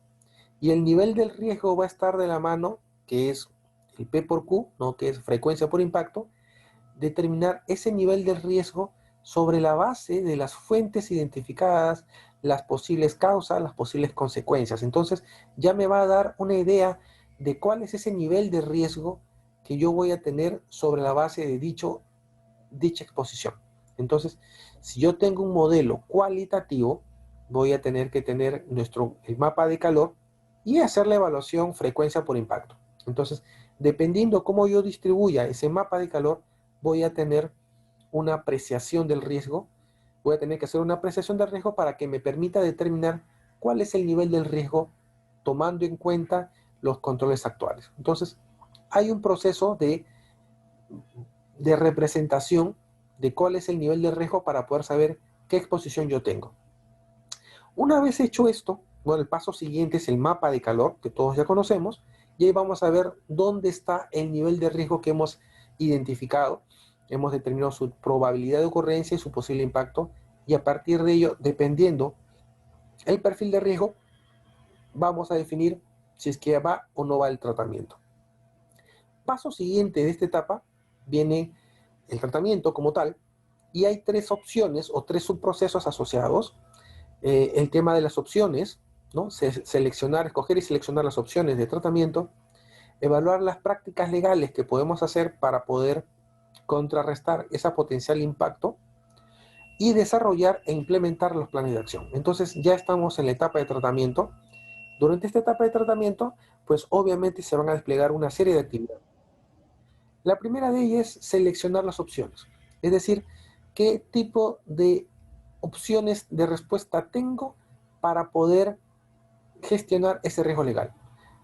Speaker 1: Y el nivel del riesgo va a estar de la mano, que es el P por Q, ¿no? Que es frecuencia por impacto, determinar ese nivel del riesgo sobre la base de las fuentes identificadas, las posibles causas, las posibles consecuencias. Entonces ya me va a dar una idea de cuál es ese nivel de riesgo que yo voy a tener sobre la base de dicha exposición. Entonces, si yo tengo un modelo cualitativo, voy a tener que tener el mapa de calor y hacer la evaluación frecuencia por impacto. Entonces, Dependiendo cómo yo distribuya ese mapa de calor, voy a tener una apreciación del riesgo. Voy a tener que hacer una apreciación del riesgo para que me permita determinar cuál es el nivel del riesgo tomando en cuenta los controles actuales. Entonces, hay un proceso de representación de cuál es el nivel de riesgo para poder saber qué exposición yo tengo. Una vez hecho esto, bueno, el paso siguiente es el mapa de calor, que todos ya conocemos, y ahí vamos a ver dónde está el nivel de riesgo que hemos identificado. Hemos determinado su probabilidad de ocurrencia y su posible impacto, y a partir de ello, dependiendo el perfil de riesgo, vamos a definir si es que va o no va el tratamiento. Paso siguiente de esta etapa viene el tratamiento como tal, y hay tres opciones o tres subprocesos asociados. El tema de las opciones, ¿no? Seleccionar, escoger y seleccionar las opciones de tratamiento, evaluar las prácticas legales que podemos hacer para poder contrarrestar ese potencial impacto y desarrollar e implementar los planes de acción. Entonces ya estamos en la etapa de tratamiento. Durante esta etapa de tratamiento, pues obviamente se van a desplegar una serie de actividades. La primera de ellas es seleccionar las opciones, es decir, qué tipo de opciones de respuesta tengo para poder gestionar ese riesgo legal.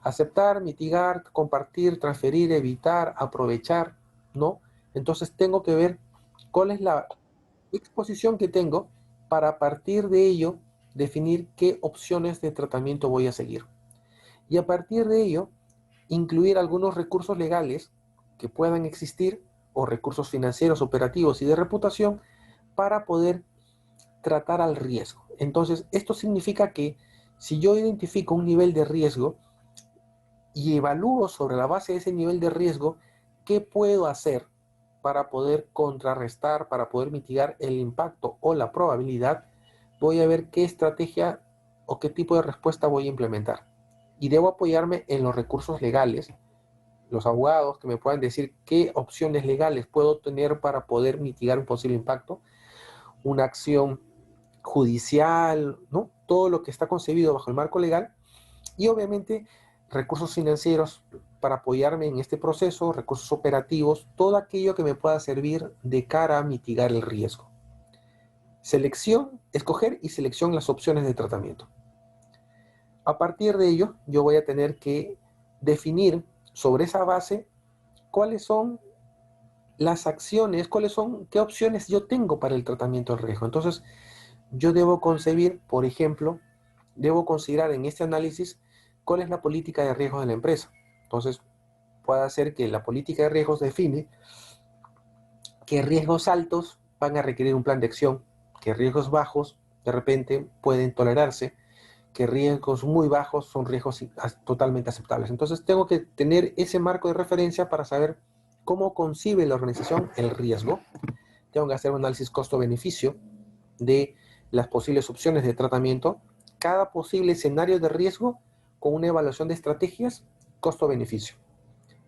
Speaker 1: Aceptar, mitigar, compartir, transferir, evitar, aprovechar, ¿no? Entonces tengo que ver cuál es la exposición que tengo para a partir de ello definir qué opciones de tratamiento voy a seguir. Y a partir de ello, incluir algunos recursos legales que puedan existir o recursos financieros, operativos y de reputación para poder tratar al riesgo. Entonces, esto significa que si yo identifico un nivel de riesgo y evalúo sobre la base de ese nivel de riesgo, ¿qué puedo hacer para poder contrarrestar, para poder mitigar el impacto o la probabilidad? Voy a ver qué estrategia o qué tipo de respuesta voy a implementar. Y debo apoyarme en los recursos legales, los abogados que me puedan decir qué opciones legales puedo tener para poder mitigar un posible impacto, una acción judicial, ¿no? Todo lo que está concebido bajo el marco legal y obviamente recursos financieros para apoyarme en este proceso, recursos operativos, todo aquello que me pueda servir de cara a mitigar el riesgo. Selección, escoger y selección las opciones de tratamiento. A partir de ello, yo voy a tener que definir sobre esa base cuáles son las acciones, qué opciones yo tengo para el tratamiento del riesgo. Entonces, yo debo concebir, por ejemplo, debo considerar en este análisis cuál es la política de riesgos de la empresa. Entonces, puede ser que la política de riesgos define qué riesgos altos van a requerir un plan de acción, qué riesgos bajos de repente pueden tolerarse, qué riesgos muy bajos son riesgos totalmente aceptables. Entonces, tengo que tener ese marco de referencia para saber cómo concibe la organización el riesgo. Tengo que hacer un análisis costo-beneficio de las posibles opciones de tratamiento, cada posible escenario de riesgo con una evaluación de estrategias, costo-beneficio.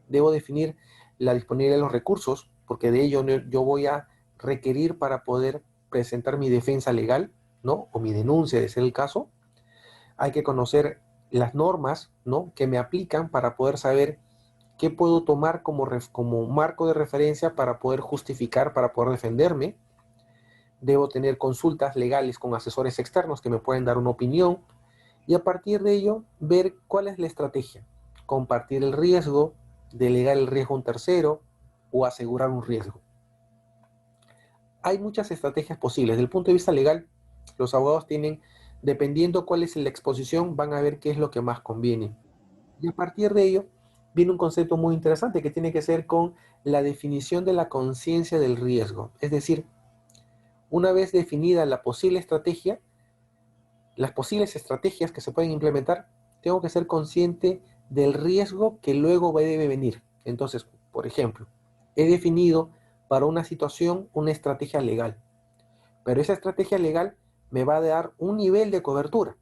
Speaker 1: Debo definir la disponibilidad de los recursos, porque de ello yo voy a requerir para poder presentar mi defensa legal, ¿no? O mi denuncia, de ser el caso. Hay que conocer las normas, ¿no? Que me aplican para poder saber qué puedo tomar como marco de referencia para poder justificar, para poder defenderme. Debo tener consultas legales con asesores externos que me pueden dar una opinión y a partir de ello ver cuál es la estrategia. Compartir el riesgo, delegar el riesgo a un tercero o asegurar un riesgo. Hay muchas estrategias posibles. Desde el punto de vista legal, los abogados tienen, dependiendo cuál es la exposición, van a ver qué es lo que más conviene. Y a partir de ello, viene un concepto muy interesante que tiene que ver con la definición de la conciencia del riesgo. Es decir, una vez definida la posible estrategia, las posibles estrategias que se pueden implementar, tengo que ser consciente del riesgo que luego debe venir. Entonces, por ejemplo, he definido para una situación una estrategia legal, pero esa estrategia legal me va a dar un nivel de cobertura.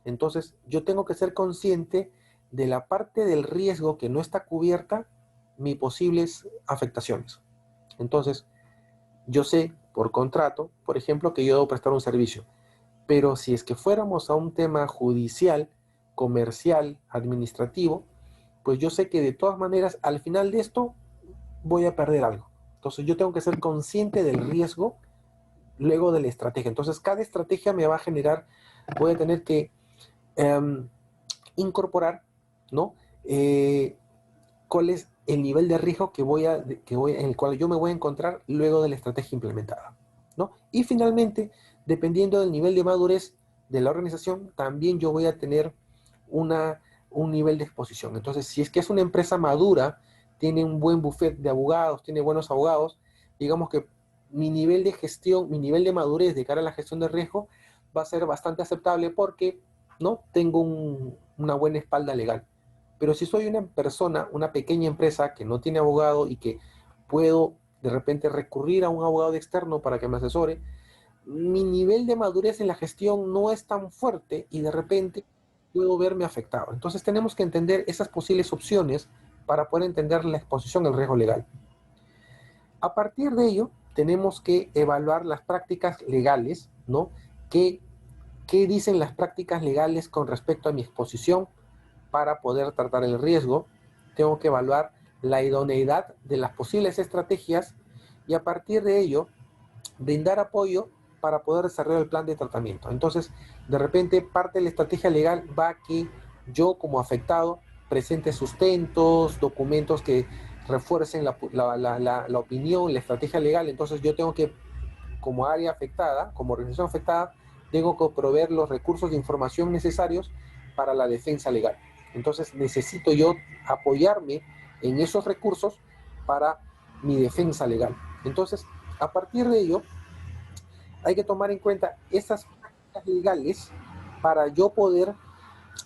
Speaker 1: Entonces, yo tengo que ser consciente de la parte del riesgo que no está cubierta, mis posibles afectaciones. Entonces, yo sé por contrato, por ejemplo, que yo debo prestar un servicio. Pero si es que fuéramos a un tema judicial, comercial, administrativo, pues yo sé que de todas maneras al final de esto voy a perder algo. Entonces yo tengo que ser consciente del riesgo luego de la estrategia. Entonces cada estrategia me va a generar, voy a tener que incorporar, ¿no? ¿Cuál es el nivel de riesgo en el cual yo me voy a encontrar luego de la estrategia implementada, ¿no? Y finalmente, dependiendo del nivel de madurez de la organización, también yo voy a tener un nivel de exposición. Entonces, si es que es una empresa madura, tiene un buen buffet de abogados, tiene buenos abogados, digamos que mi nivel de gestión, mi nivel de madurez de cara a la gestión de riesgo va a ser bastante aceptable porque, ¿no? Tengo una buena espalda legal. Pero si soy una persona, una pequeña empresa que no tiene abogado y que puedo de repente recurrir a un abogado externo para que me asesore, mi nivel de madurez en la gestión no es tan fuerte y de repente puedo verme afectado. Entonces tenemos que entender esas posibles opciones para poder entender la exposición al riesgo legal. A partir de ello, tenemos que evaluar las prácticas legales, ¿no? ¿Qué dicen las prácticas legales con respecto a mi exposición para poder tratar el riesgo? Tengo que evaluar la idoneidad de las posibles estrategias y a partir de ello brindar apoyo para poder desarrollar el plan de tratamiento. Entonces, de repente, parte de la estrategia legal va a que yo como afectado presente sustentos, documentos que refuercen la opinión, la estrategia legal. Entonces, yo tengo que, como área afectada, como organización afectada, tengo que proveer los recursos de información necesarios para la defensa legal. Entonces, necesito yo apoyarme en esos recursos para mi defensa legal. Entonces, a partir de ello, hay que tomar en cuenta esas prácticas legales para yo poder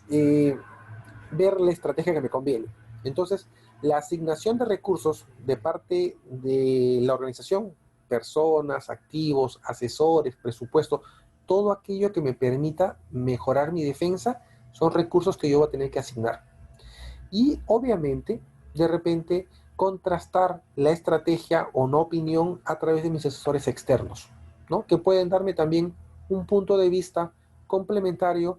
Speaker 1: eh, ver la estrategia que me conviene. Entonces, la asignación de recursos de parte de la organización, personas, activos, asesores, presupuesto, todo aquello que me permita mejorar mi defensa, son recursos que yo voy a tener que asignar. Y obviamente, de repente, contrastar la estrategia o no opinión a través de mis asesores externos, ¿no? Que pueden darme también un punto de vista complementario,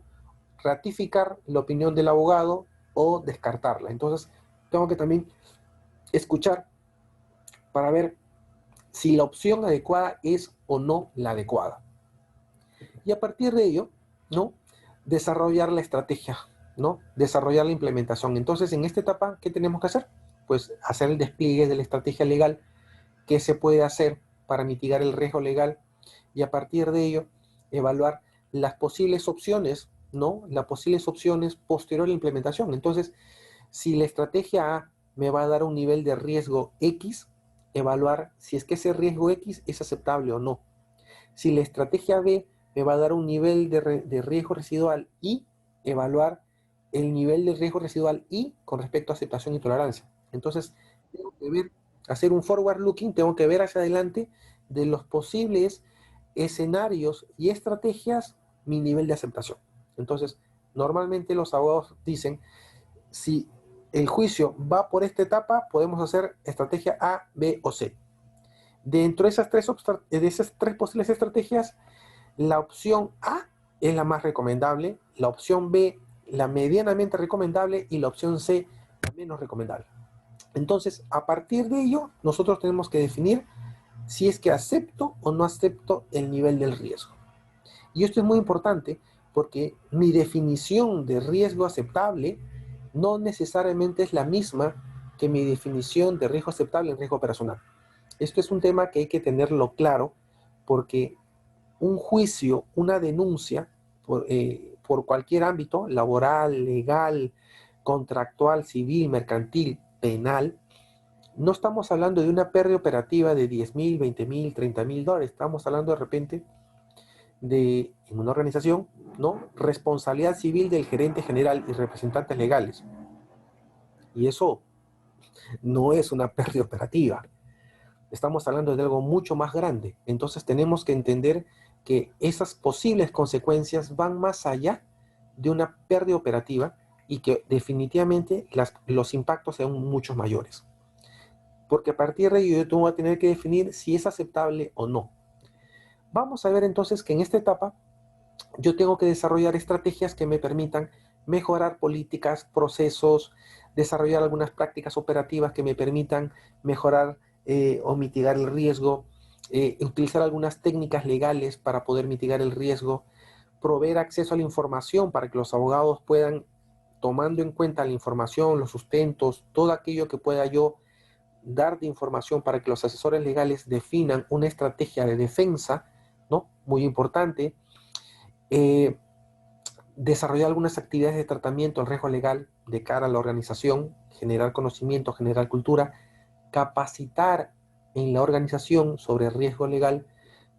Speaker 1: ratificar la opinión del abogado o descartarla. Entonces, tengo que también escuchar para ver si la opción adecuada es o no la adecuada. Y a partir de ello, ¿no? Desarrollar la estrategia, ¿no? Desarrollar la implementación. Entonces, en esta etapa, ¿qué tenemos que hacer? Pues hacer el despliegue de la estrategia legal, qué se puede hacer para mitigar el riesgo legal y a partir de ello, evaluar las posibles opciones, ¿no? Las posibles opciones posterior a la implementación. Entonces, si la estrategia A me va a dar un nivel de riesgo X, evaluar si es que ese riesgo X es aceptable o no. Si la estrategia B me va a dar un nivel de riesgo residual Y, evaluar el nivel de riesgo residual Y con respecto a aceptación y tolerancia. Entonces, tengo que ver, hacer un forward looking, tengo que ver hacia adelante de los posibles escenarios y estrategias mi nivel de aceptación. Entonces, normalmente los abogados dicen, si el juicio va por esta etapa, podemos hacer estrategia A, B o C. Dentro de esas tres posibles estrategias, la opción A es la más recomendable, la opción B la medianamente recomendable y la opción C la menos recomendable. Entonces, a partir de ello, nosotros tenemos que definir si es que acepto o no acepto el nivel del riesgo. Y esto es muy importante porque mi definición de riesgo aceptable no necesariamente es la misma que mi definición de riesgo aceptable en riesgo operacional. Esto es un tema que hay que tenerlo claro porque un juicio, una denuncia por cualquier ámbito, laboral, legal, contractual, civil, mercantil, penal, no estamos hablando de una pérdida operativa de 10,000, 20,000, 30,000 dólares. Estamos hablando de repente en una organización, ¿no? Responsabilidad civil del gerente general y representantes legales. Y eso no es una pérdida operativa. Estamos hablando de algo mucho más grande. Entonces tenemos que entender que esas posibles consecuencias van más allá de una pérdida operativa y que definitivamente los impactos sean mucho mayores. Porque a partir de ello yo voy a tener que definir si es aceptable o no. Vamos a ver entonces que en esta etapa yo tengo que desarrollar estrategias que me permitan mejorar políticas, procesos, desarrollar algunas prácticas operativas que me permitan mejorar o mitigar el riesgo, utilizar algunas técnicas legales para poder mitigar el riesgo, proveer acceso a la información para que los abogados puedan, tomando en cuenta la información, los sustentos, todo aquello que pueda yo dar de información para que los asesores legales definan una estrategia de defensa, ¿no? Muy importante. Eh, Desarrollar algunas actividades de tratamiento al riesgo legal de cara a la organización, generar conocimiento, generar cultura, capacitar en la organización sobre riesgo legal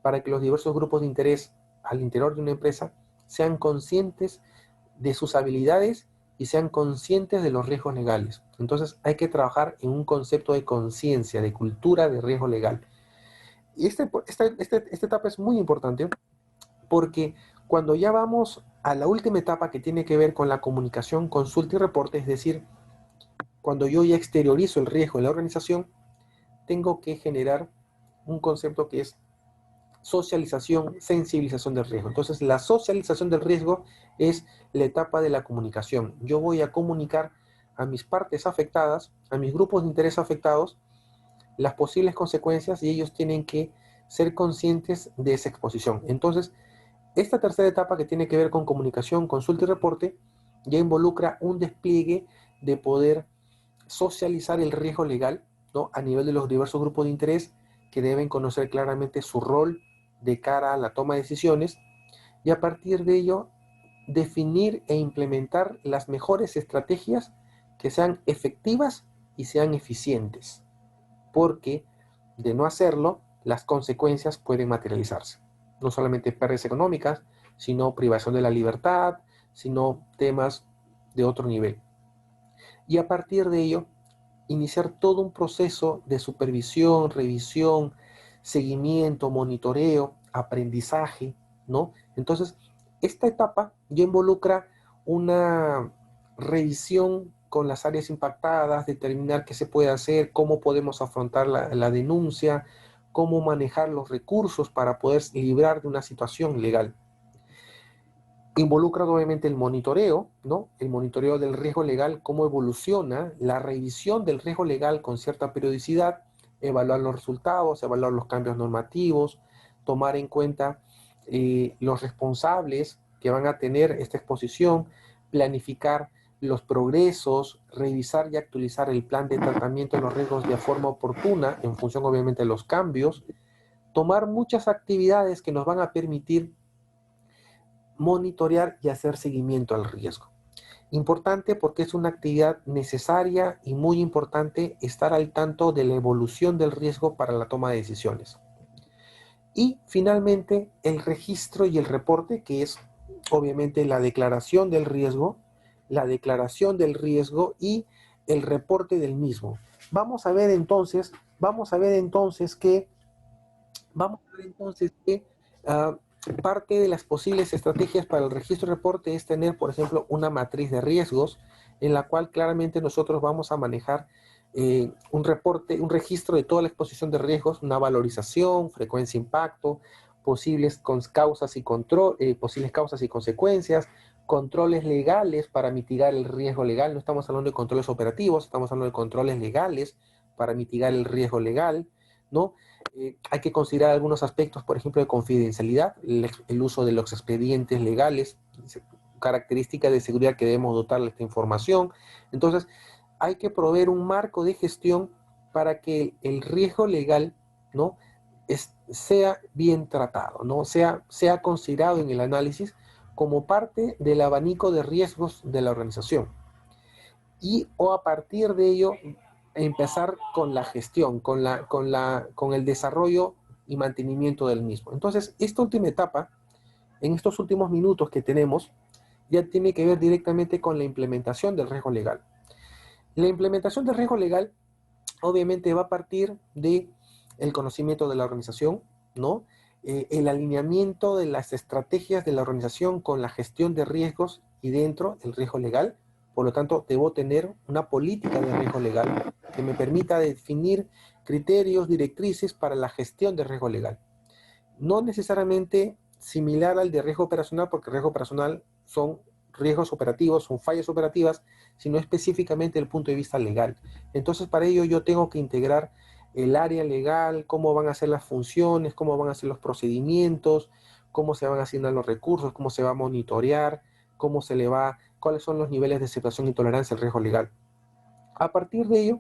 Speaker 1: para que los diversos grupos de interés al interior de una empresa sean conscientes de sus habilidades y sean conscientes de los riesgos legales. Entonces hay que trabajar en un concepto de conciencia, de cultura de riesgo legal. Y esta etapa es muy importante porque cuando ya vamos a la última etapa que tiene que ver con la comunicación, consulta y reporte, es decir, cuando yo ya exteriorizo el riesgo en la organización, tengo que generar un concepto que es socialización, sensibilización del riesgo. Entonces, la socialización del riesgo es la etapa de la comunicación. Yo voy a comunicar a mis partes afectadas, a mis grupos de interés afectados, las posibles consecuencias y ellos tienen que ser conscientes de esa exposición. Entonces, esta tercera etapa que tiene que ver con comunicación, consulta y reporte, ya involucra un despliegue de poder socializar el riesgo legal, ¿no? A nivel de los diversos grupos de interés que deben conocer claramente su rol de cara a la toma de decisiones y a partir de ello definir e implementar las mejores estrategias que sean efectivas y sean eficientes, porque de no hacerlo, las consecuencias pueden materializarse. No solamente pérdidas económicas, sino privación de la libertad, sino temas de otro nivel. Y a partir de ello, iniciar todo un proceso de supervisión, revisión, seguimiento, monitoreo, aprendizaje, ¿no? Entonces, esta etapa ya involucra una revisión con las áreas impactadas, determinar qué se puede hacer, cómo podemos afrontar la denuncia, cómo manejar los recursos para poder librar de una situación legal. Involucra obviamente el monitoreo, ¿no? El monitoreo del riesgo legal, cómo evoluciona, la revisión del riesgo legal con cierta periodicidad, evaluar los resultados, evaluar los cambios normativos, tomar en cuenta los responsables que van a tener esta exposición, planificar los progresos, revisar y actualizar el plan de tratamiento de los riesgos de forma oportuna, en función obviamente de los cambios, tomar muchas actividades que nos van a permitir monitorear y hacer seguimiento al riesgo. Importante porque es una actividad necesaria y muy importante estar al tanto de la evolución del riesgo para la toma de decisiones. Y finalmente el registro y el reporte, que es obviamente la declaración del riesgo y el reporte del mismo. Vamos a ver entonces que parte de las posibles estrategias para el registro y reporte es tener, por ejemplo, una matriz de riesgos en la cual claramente nosotros vamos a manejar un reporte, un registro de toda la exposición de riesgos, una valorización, frecuencia, impacto, posibles causas y consecuencias, controles legales para mitigar el riesgo legal. No estamos hablando de controles operativos, estamos hablando de controles legales para mitigar el riesgo legal, ¿no? Hay que considerar algunos aspectos, por ejemplo, de confidencialidad, el uso de los expedientes legales, características de seguridad que debemos dotarle esta información. Entonces, hay que proveer un marco de gestión para que el riesgo legal, ¿no? sea bien tratado, ¿no? Sea considerado en el análisis como parte del abanico de riesgos de la organización. Y o a partir de ello empezar con la gestión, con el desarrollo y mantenimiento del mismo. Entonces, esta última etapa, en estos últimos minutos que tenemos, ya tiene que ver directamente con la implementación del riesgo legal. La implementación del riesgo legal obviamente va a partir de el conocimiento de la organización, ¿no? El alineamiento de las estrategias de la organización con la gestión de riesgos y dentro del riesgo legal. Por lo tanto, debo tener una política de riesgo legal que me permita definir criterios, directrices para la gestión de riesgo legal. No necesariamente similar al de riesgo operacional, porque riesgo operacional son riesgos operativos, son fallas operativas, sino específicamente desde el punto de vista legal. Entonces, para ello yo tengo que integrar el área legal, cómo van a ser las funciones, cómo van a ser los procedimientos, cómo se van a asignar los recursos, cómo se va a monitorear, cómo se le va, cuáles son los niveles de aceptación y tolerancia al riesgo legal. A partir de ello,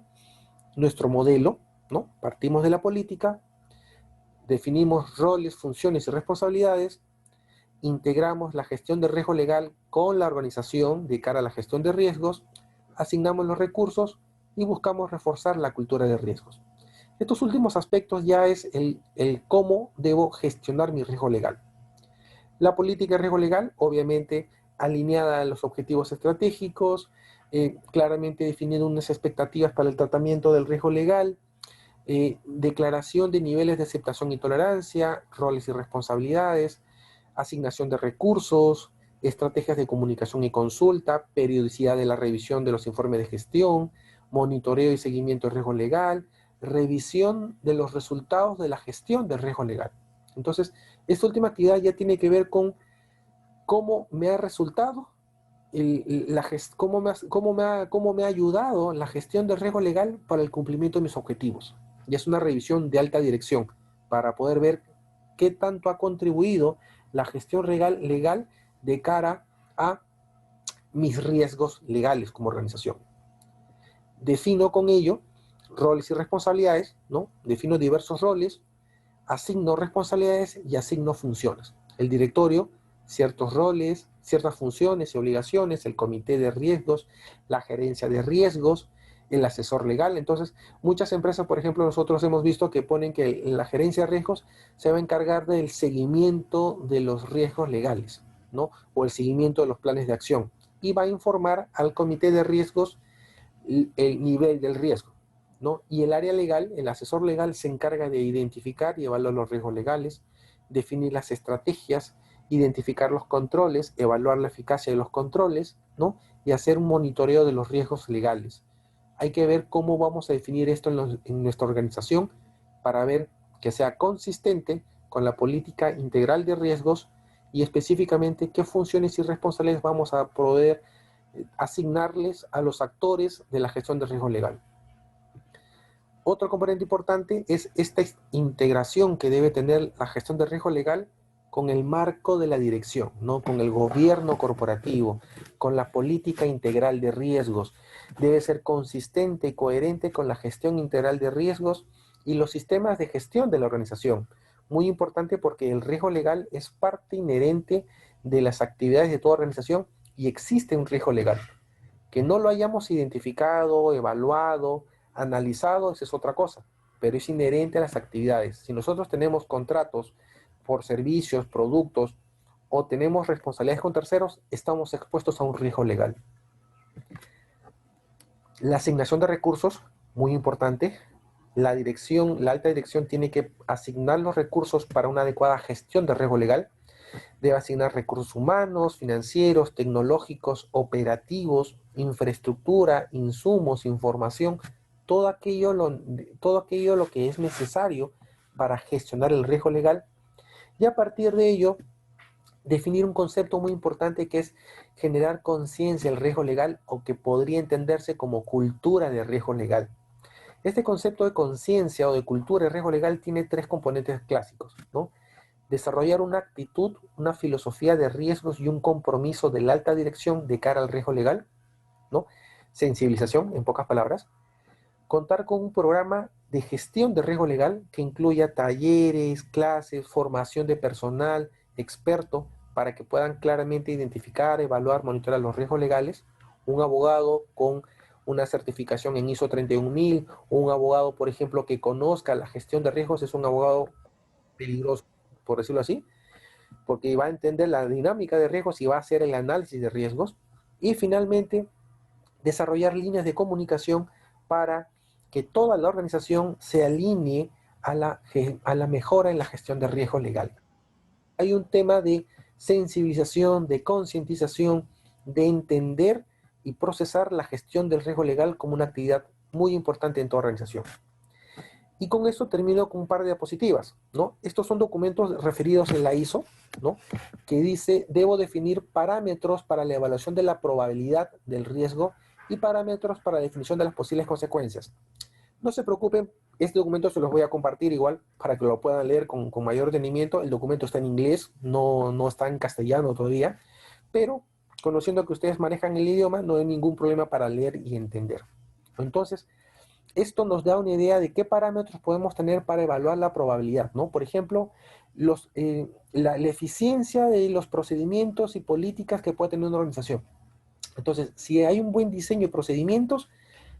Speaker 1: nuestro modelo, ¿no? Partimos de la política, definimos roles, funciones y responsabilidades, integramos la gestión de riesgo legal con la organización de cara a la gestión de riesgos, asignamos los recursos y buscamos reforzar la cultura de riesgos. Estos últimos aspectos ya es el cómo debo gestionar mi riesgo legal. La política de riesgo legal, obviamente, alineada a los objetivos estratégicos, claramente definiendo unas expectativas para el tratamiento del riesgo legal, declaración de niveles de aceptación y tolerancia, roles y responsabilidades, asignación de recursos, estrategias de comunicación y consulta, periodicidad de la revisión de los informes de gestión, monitoreo y seguimiento de riesgo legal, revisión de los resultados de la gestión del riesgo legal. Entonces, esta última actividad ya tiene que ver con cómo me ha resultado, cómo me ha ayudado la gestión del riesgo legal para el cumplimiento de mis objetivos. Y es una revisión de alta dirección para poder ver qué tanto ha contribuido la gestión legal de cara a mis riesgos legales como organización. Defino con ello roles y responsabilidades, ¿no? Defino diversos roles, asigno responsabilidades y asigno funciones. El directorio, ciertos roles, ciertas funciones y obligaciones, el comité de riesgos, la gerencia de riesgos, el asesor legal. Entonces, muchas empresas, por ejemplo, nosotros hemos visto que ponen que la gerencia de riesgos se va a encargar del seguimiento de los riesgos legales, ¿no? O el seguimiento de los planes de acción. Y va a informar al comité de riesgos el nivel del riesgo, ¿no? Y el área legal, el asesor legal, se encarga de identificar y evaluar los riesgos legales, definir las estrategias, identificar los controles, evaluar la eficacia de los controles, ¿no? Y hacer un monitoreo de los riesgos legales. Hay que ver cómo vamos a definir esto en nuestra organización para ver que sea consistente con la política integral de riesgos y específicamente qué funciones y responsabilidades vamos a poder asignarles a los actores de la gestión de riesgo legal. Otro componente importante es esta integración que debe tener la gestión de riesgo legal con el marco de la dirección, ¿no? Con el gobierno corporativo, con la política integral de riesgos. Debe ser consistente y coherente con la gestión integral de riesgos y los sistemas de gestión de la organización. Muy importante porque el riesgo legal es parte inherente de las actividades de toda organización y existe un riesgo legal. Que no lo hayamos identificado, evaluado, analizado, esa es otra cosa, pero es inherente a las actividades. Si nosotros tenemos contratos por servicios, productos, o tenemos responsabilidades con terceros, estamos expuestos a un riesgo legal. La asignación de recursos, muy importante. La alta dirección tiene que asignar los recursos para una adecuada gestión de riesgo legal. Debe asignar recursos humanos, financieros, tecnológicos, operativos, infraestructura, insumos, información, todo aquello lo que es necesario para gestionar el riesgo legal. Y a partir de ello, definir un concepto muy importante que es generar conciencia del riesgo legal o que podría entenderse como cultura de riesgo legal. Este concepto de conciencia o de cultura de riesgo legal tiene tres componentes clásicos, ¿no? Desarrollar una actitud, una filosofía de riesgos y un compromiso de la alta dirección de cara al riesgo legal, ¿no? Sensibilización, en pocas palabras. Contar con un programa de gestión de riesgo legal que incluya talleres, clases, formación de personal, experto, para que puedan claramente identificar, evaluar, monitorear los riesgos legales. Un abogado con una certificación en ISO 31000, un abogado, por ejemplo, que conozca la gestión de riesgos, es un abogado peligroso, por decirlo así, porque va a entender la dinámica de riesgos y va a hacer el análisis de riesgos. Y finalmente, desarrollar líneas de comunicación para que toda la organización se alinee a la mejora en la gestión de riesgo legal. Hay un tema de sensibilización, de concientización, de entender y procesar la gestión del riesgo legal como una actividad muy importante en toda organización. Y con esto termino con un par de diapositivas, ¿no? Estos son documentos referidos en la ISO, ¿no? Que dice, debo definir parámetros para la evaluación de la probabilidad del riesgo y parámetros para la definición de las posibles consecuencias. No se preocupen, este documento se los voy a compartir igual para que lo puedan leer con mayor detenimiento. El documento está en inglés, no está en castellano todavía, pero conociendo que ustedes manejan el idioma, no hay ningún problema para leer y entender. Entonces, esto nos da una idea de qué parámetros podemos tener para evaluar la probabilidad, ¿no? Por ejemplo, la eficiencia de los procedimientos y políticas que puede tener una organización. Entonces, si hay un buen diseño de procedimientos,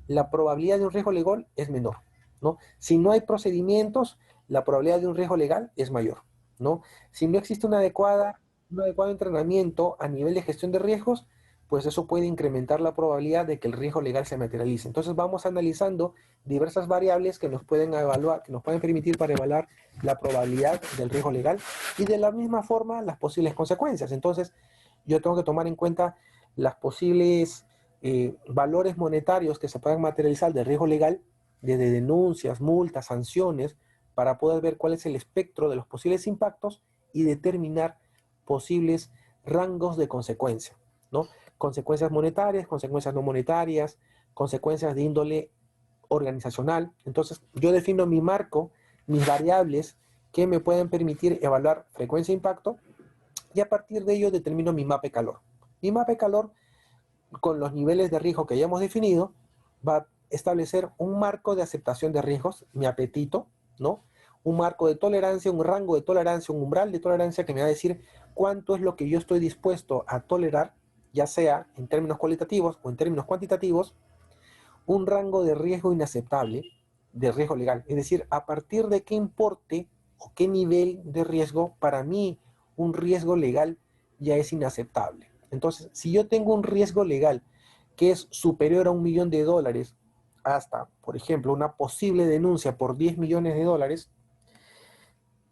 Speaker 1: la probabilidad de un riesgo legal es menor, ¿no? Si no hay procedimientos, la probabilidad de un riesgo legal es mayor, ¿no? Si no existe un adecuado entrenamiento a nivel de gestión de riesgos, pues eso puede incrementar la probabilidad de que el riesgo legal se materialice. Entonces vamos analizando diversas variables que nos pueden evaluar, que nos pueden permitir para evaluar la probabilidad del riesgo legal y de la misma forma las posibles consecuencias. Entonces yo tengo que tomar en cuenta las posibles valores monetarios que se puedan materializar de riesgo legal, desde denuncias, multas, sanciones, para poder ver cuál es el espectro de los posibles impactos y determinar posibles rangos de consecuencia, ¿no? Consecuencias monetarias, consecuencias no monetarias, consecuencias de índole organizacional. Entonces, yo defino mi marco, mis variables que me pueden permitir evaluar frecuencia e impacto, y a partir de ello determino mi mapa de calor. Mi mapa de calor, con los niveles de riesgo que ya hemos definido, va a establecer un marco de aceptación de riesgos, mi apetito, ¿no? Un marco de tolerancia, un rango de tolerancia, un umbral de tolerancia que me va a decir cuánto es lo que yo estoy dispuesto a tolerar, ya sea en términos cualitativos o en términos cuantitativos, un rango de riesgo inaceptable, de riesgo legal. Es decir, a partir de qué importe o qué nivel de riesgo, para mí un riesgo legal ya es inaceptable. Entonces, si yo tengo un riesgo legal que es superior a $1.000.000 hasta, por ejemplo, una posible denuncia por $10 millones,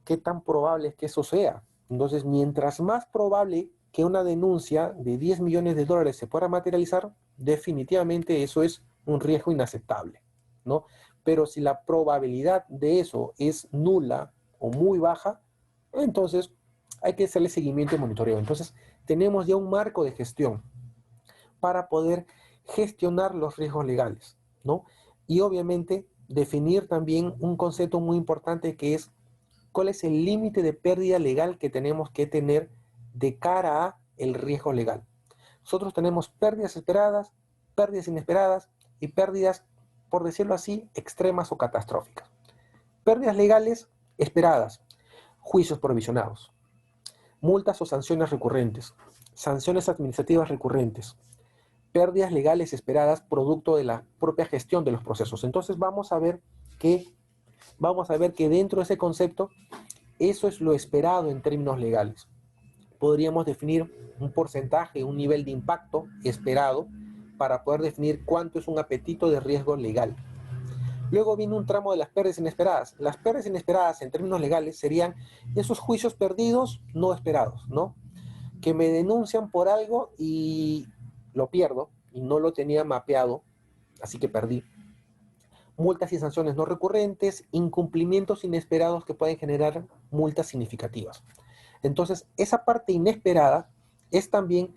Speaker 1: ¿qué tan probable es que eso sea? Entonces, mientras más probable que una denuncia de $10 millones se pueda materializar, definitivamente eso es un riesgo inaceptable, ¿no? Pero si la probabilidad de eso es nula o muy baja, entonces hay que hacerle seguimiento y monitoreo. Entonces, tenemos ya un marco de gestión para poder gestionar los riesgos legales, ¿no? Y obviamente definir también un concepto muy importante que es cuál es el límite de pérdida legal que tenemos que tener de cara a el riesgo legal. Nosotros tenemos pérdidas esperadas, pérdidas inesperadas y pérdidas, por decirlo así, extremas o catastróficas. Pérdidas legales esperadas, juicios provisionados, multas o sanciones recurrentes, sanciones administrativas recurrentes, pérdidas legales esperadas producto de la propia gestión de los procesos. Entonces vamos a ver que dentro de ese concepto, eso es lo esperado en términos legales. Podríamos definir un porcentaje, un nivel de impacto esperado para poder definir cuánto es un apetito de riesgo legal. Luego viene un tramo de las pérdidas inesperadas. Las pérdidas inesperadas en términos legales serían esos juicios perdidos no esperados, ¿no? Que me denuncian por algo y lo pierdo y no lo tenía mapeado, así que perdí. Multas y sanciones no recurrentes, incumplimientos inesperados que pueden generar multas significativas. Entonces, esa parte inesperada es también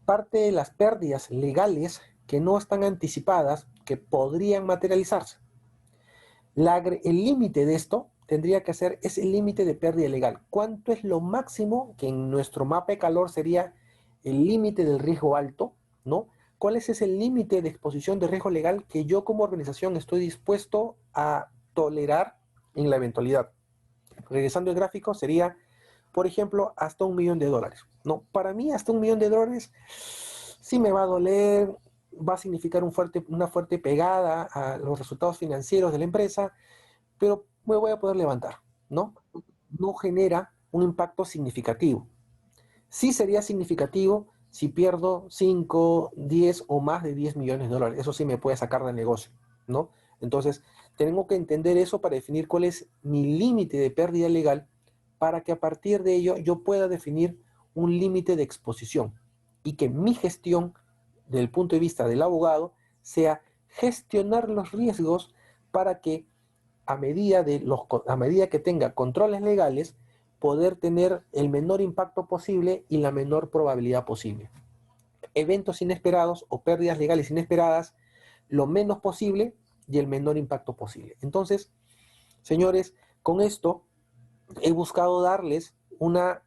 Speaker 1: parte de las pérdidas legales que no están anticipadas, que podrían materializarse. El límite de esto tendría que ser ese límite de pérdida legal. ¿Cuánto es lo máximo que en nuestro mapa de calor sería el límite del riesgo alto, ¿no? ¿Cuál es ese límite de exposición de riesgo legal que yo como organización estoy dispuesto a tolerar en la eventualidad? Regresando al gráfico, sería, por ejemplo, hasta $1.000.000, ¿no? Para mí, hasta $1.000.000 sí me va a doler, va a significar una fuerte pegada a los resultados financieros de la empresa, pero me voy a poder levantar, ¿no? No genera un impacto significativo. Sí sería significativo si pierdo 5, 10 o más de $10 millones. Eso sí me puede sacar del negocio, ¿no? Entonces, tengo que entender eso para definir cuál es mi límite de pérdida legal para que a partir de ello yo pueda definir un límite de exposición y que mi gestión, desde el punto de vista del abogado, sea gestionar los riesgos para que a medida que tenga controles legales, poder tener el menor impacto posible y la menor probabilidad posible. Eventos inesperados o pérdidas legales inesperadas, lo menos posible y el menor impacto posible. Entonces, señores, con esto he buscado darles una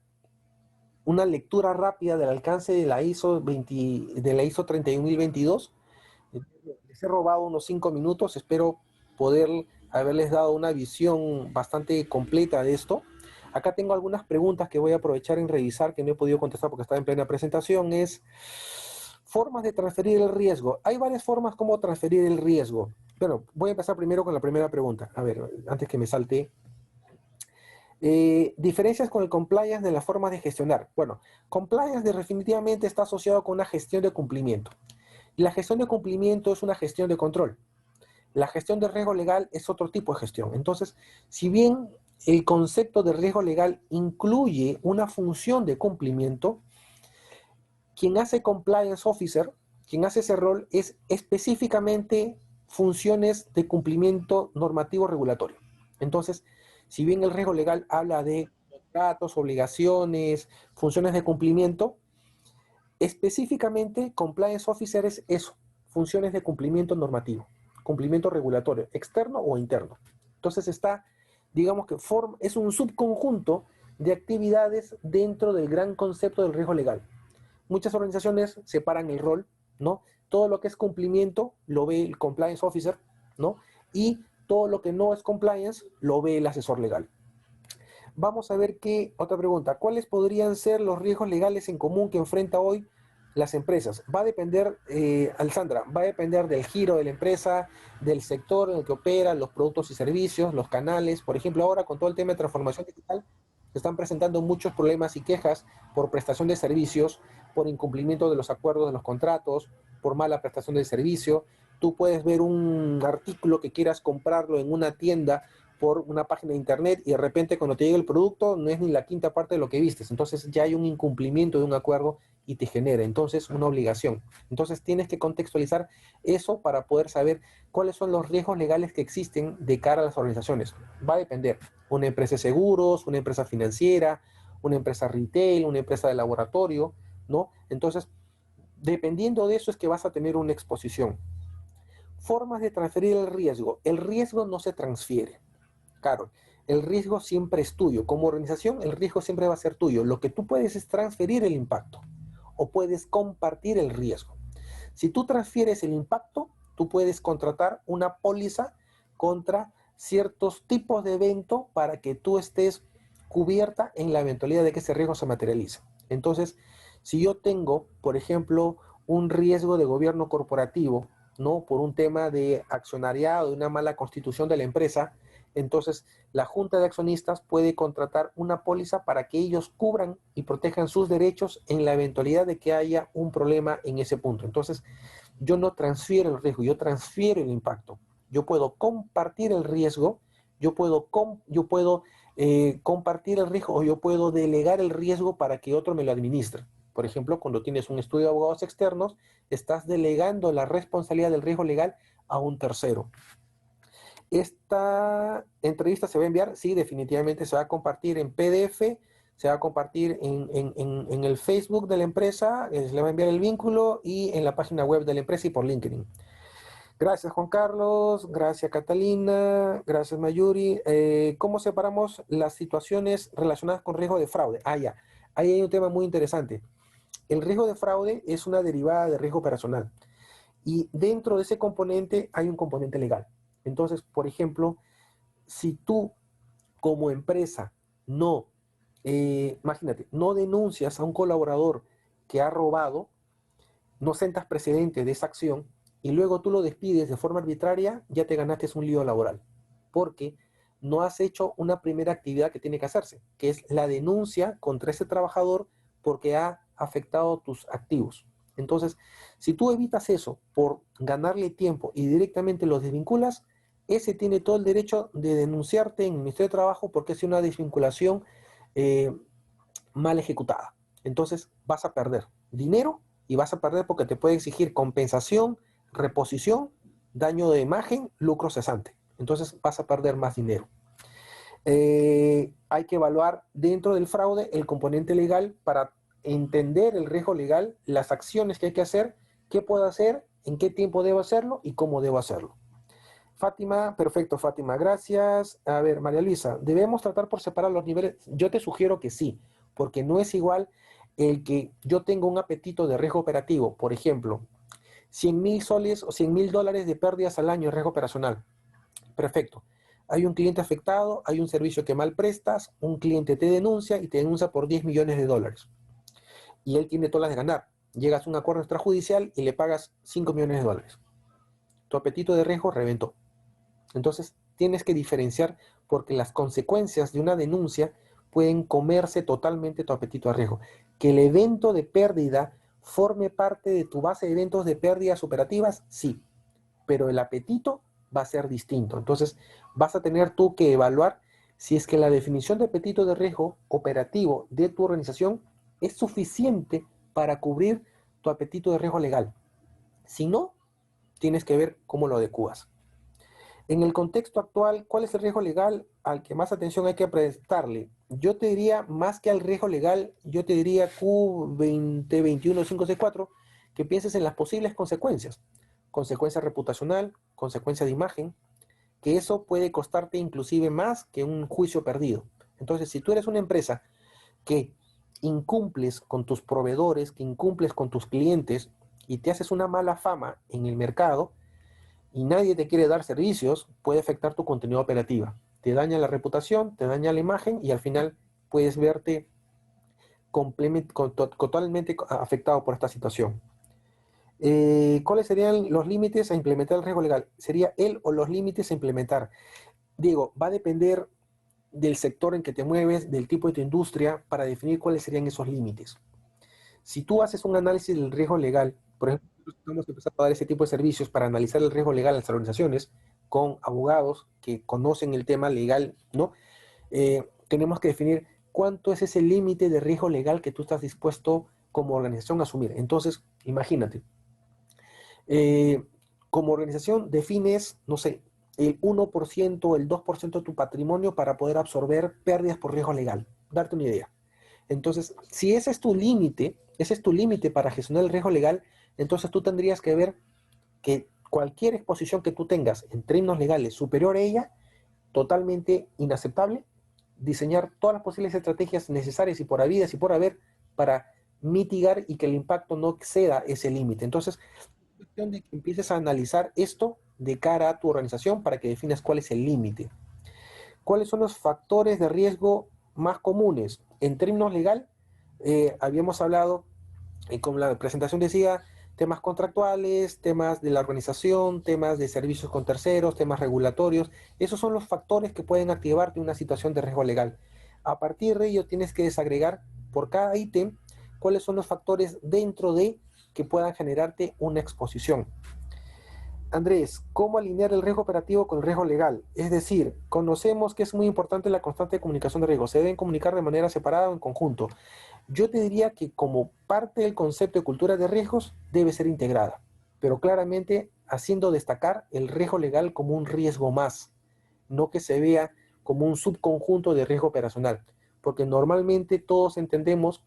Speaker 1: lectura rápida del alcance de la ISO 31022. Les he robado unos 5 minutos, espero poder haberles dado una visión bastante completa de esto. Acá tengo algunas preguntas que voy a aprovechar en revisar, que no he podido contestar porque estaba en plena presentación. Es formas de transferir el riesgo. Hay varias formas como transferir el riesgo. Bueno, voy a empezar primero con la primera pregunta. A ver, antes que me salte. Diferencias con el compliance de las formas de gestionar. Bueno, compliance definitivamente está asociado con una gestión de cumplimiento. La gestión de cumplimiento es una gestión de control. La gestión de riesgo legal es otro tipo de gestión. Entonces, si bien el concepto de riesgo legal incluye una función de cumplimiento, quien hace compliance officer, quien hace ese rol, es específicamente funciones de cumplimiento normativo regulatorio. Entonces, si bien el riesgo legal habla de contratos, obligaciones, funciones de cumplimiento, específicamente compliance officer es eso, funciones de cumplimiento normativo, cumplimiento regulatorio, externo o interno. Entonces está, digamos que es un subconjunto de actividades dentro del gran concepto del riesgo legal. Muchas organizaciones separan el rol, ¿no? Todo lo que es cumplimiento lo ve el compliance officer, ¿no? Y todo lo que no es compliance lo ve el asesor legal. Vamos a ver otra pregunta. ¿Cuáles podrían ser los riesgos legales en común que enfrenta hoy las empresas? Va a depender, Alessandra, va a depender del giro de la empresa, del sector en el que opera, los productos y servicios, los canales. Por ejemplo, ahora con todo el tema de transformación digital, se están presentando muchos problemas y quejas por prestación de servicios, por incumplimiento de los acuerdos de los contratos, por mala prestación del servicio. Tú puedes ver un artículo que quieras comprarlo en una tienda por una página de internet y de repente cuando te llega el producto no es ni la quinta parte de lo que vistes. Entonces ya hay un incumplimiento de un acuerdo y te genera entonces una obligación. Entonces tienes que contextualizar eso para poder saber cuáles son los riesgos legales que existen de cara a las organizaciones. Va a depender. Una empresa de seguros, una empresa financiera, una empresa retail, una empresa de laboratorio, ¿no? Entonces, dependiendo de eso es que vas a tener una exposición. Formas de transferir el riesgo. El riesgo no se transfiere. Claro, el riesgo siempre es tuyo. Como organización, el riesgo siempre va a ser tuyo. Lo que tú puedes es transferir el impacto o puedes compartir el riesgo. Si tú transfieres el impacto, tú puedes contratar una póliza contra ciertos tipos de evento para que tú estés cubierta en la eventualidad de que ese riesgo se materialice. Entonces, si yo tengo, por ejemplo, un riesgo de gobierno corporativo, ¿no? Por un tema de accionariado, de una mala constitución de la empresa, entonces la junta de accionistas puede contratar una póliza para que ellos cubran y protejan sus derechos en la eventualidad de que haya un problema en ese punto. Entonces, yo no transfiero el riesgo, yo transfiero el impacto. Yo puedo compartir el riesgo, yo puedo compartir el riesgo o yo puedo delegar el riesgo para que otro me lo administre. Por ejemplo, cuando tienes un estudio de abogados externos, estás delegando la responsabilidad del riesgo legal a un tercero. Esta entrevista se va a enviar, sí, definitivamente se va a compartir en PDF, se va a compartir en el Facebook de la empresa, se le va a enviar el vínculo y en la página web de la empresa y por LinkedIn. Gracias, Juan Carlos, gracias, Catalina, gracias, Mayuri. ¿Cómo separamos las situaciones relacionadas con riesgo de fraude? Ya, ahí hay un tema muy interesante. El riesgo de fraude es una derivada de riesgo operacional y dentro de ese componente hay un componente legal. Entonces, por ejemplo, si tú como empresa imagínate, no denuncias a un colaborador que ha robado, no sentas precedente de esa acción y luego tú lo despides de forma arbitraria, ya te ganaste un lío laboral. Porque no has hecho una primera actividad que tiene que hacerse, que es la denuncia contra ese trabajador porque ha afectado tus activos. Entonces, si tú evitas eso por ganarle tiempo y directamente los desvinculas, ese tiene todo el derecho de denunciarte en el Ministerio de Trabajo porque es una desvinculación mal ejecutada. Entonces vas a perder dinero y vas a perder porque te puede exigir compensación, reposición, daño de imagen, lucro cesante. Entonces vas a perder más dinero. Hay que evaluar dentro del fraude el componente legal para entender el riesgo legal, las acciones que hay que hacer, qué puedo hacer, en qué tiempo debo hacerlo y cómo debo hacerlo. Fátima, perfecto, Fátima, gracias. A ver, María Luisa, ¿debemos tratar por separar los niveles? Yo te sugiero que sí, porque no es igual el que yo tengo un apetito de riesgo operativo, por ejemplo, 100.000 soles o 100.000 dólares de pérdidas al año en riesgo operacional. Perfecto. Hay un cliente afectado, hay un servicio que mal prestas, un cliente te denuncia y te denuncia por 10 millones de dólares. Y él tiene todas las de ganar. Llegas a un acuerdo extrajudicial y le pagas 5 millones de dólares. Tu apetito de riesgo reventó. Entonces, tienes que diferenciar porque las consecuencias de una denuncia pueden comerse totalmente tu apetito a riesgo. Que el evento de pérdida forme parte de tu base de eventos de pérdidas operativas, sí, pero el apetito va a ser distinto. Entonces, vas a tener tú que evaluar si es que la definición de apetito de riesgo operativo de tu organización es suficiente para cubrir tu apetito de riesgo legal. Si no, tienes que ver cómo lo adecuas. En el contexto actual, ¿cuál es el riesgo legal al que más atención hay que prestarle? Yo te diría, más que al riesgo legal, yo te diría Q2021564, que pienses en las posibles consecuencias. Consecuencia reputacional, consecuencia de imagen, que eso puede costarte inclusive más que un juicio perdido. Entonces, si tú eres una empresa que incumples con tus proveedores, que incumples con tus clientes y te haces una mala fama en el mercado, y nadie te quiere dar servicios, puede afectar tu continuidad operativa. Te daña la reputación, te daña la imagen y al final puedes verte totalmente afectado por esta situación. ¿Cuáles serían los límites a implementar el riesgo legal? Sería él o los límites a implementar. Diego, va a depender del sector en que te mueves, del tipo de tu industria, para definir cuáles serían esos límites. Si tú haces un análisis del riesgo legal, por ejemplo, estamos empezando a dar ese tipo de servicios para analizar el riesgo legal en las organizaciones con abogados que conocen el tema legal, ¿no? Tenemos que definir cuánto es ese límite de riesgo legal que tú estás dispuesto como organización a asumir. Entonces, imagínate, eh, como organización defines, no sé, el 1%, el 2% de tu patrimonio para poder absorber pérdidas por riesgo legal. Darte una idea. Entonces, si ese es tu límite para gestionar el riesgo legal, entonces tú tendrías que ver que cualquier exposición que tú tengas en términos legales superior a ella, totalmente inaceptable, diseñar todas las posibles estrategias necesarias y por habidas y por haber para mitigar y que el impacto no exceda ese límite. Entonces, es cuestión de que empieces a analizar esto de cara a tu organización para que definas cuál es el límite. ¿Cuáles son los factores de riesgo más comunes? En términos legal, habíamos hablado, como la presentación decía, temas contractuales, temas de la organización, temas de servicios con terceros, temas regulatorios. Esos son los factores que pueden activarte una situación de riesgo legal. A partir de ello, tienes que desagregar por cada ítem cuáles son los factores dentro de que puedan generarte una exposición. Andrés, ¿cómo alinear el riesgo operativo con el riesgo legal? Es decir, conocemos que es muy importante la constante comunicación de riesgos. Se deben comunicar de manera separada o en conjunto. Yo te diría que como parte del concepto de cultura de riesgos debe ser integrada, pero claramente haciendo destacar el riesgo legal como un riesgo más, no que se vea como un subconjunto de riesgo operacional, porque normalmente todos entendemos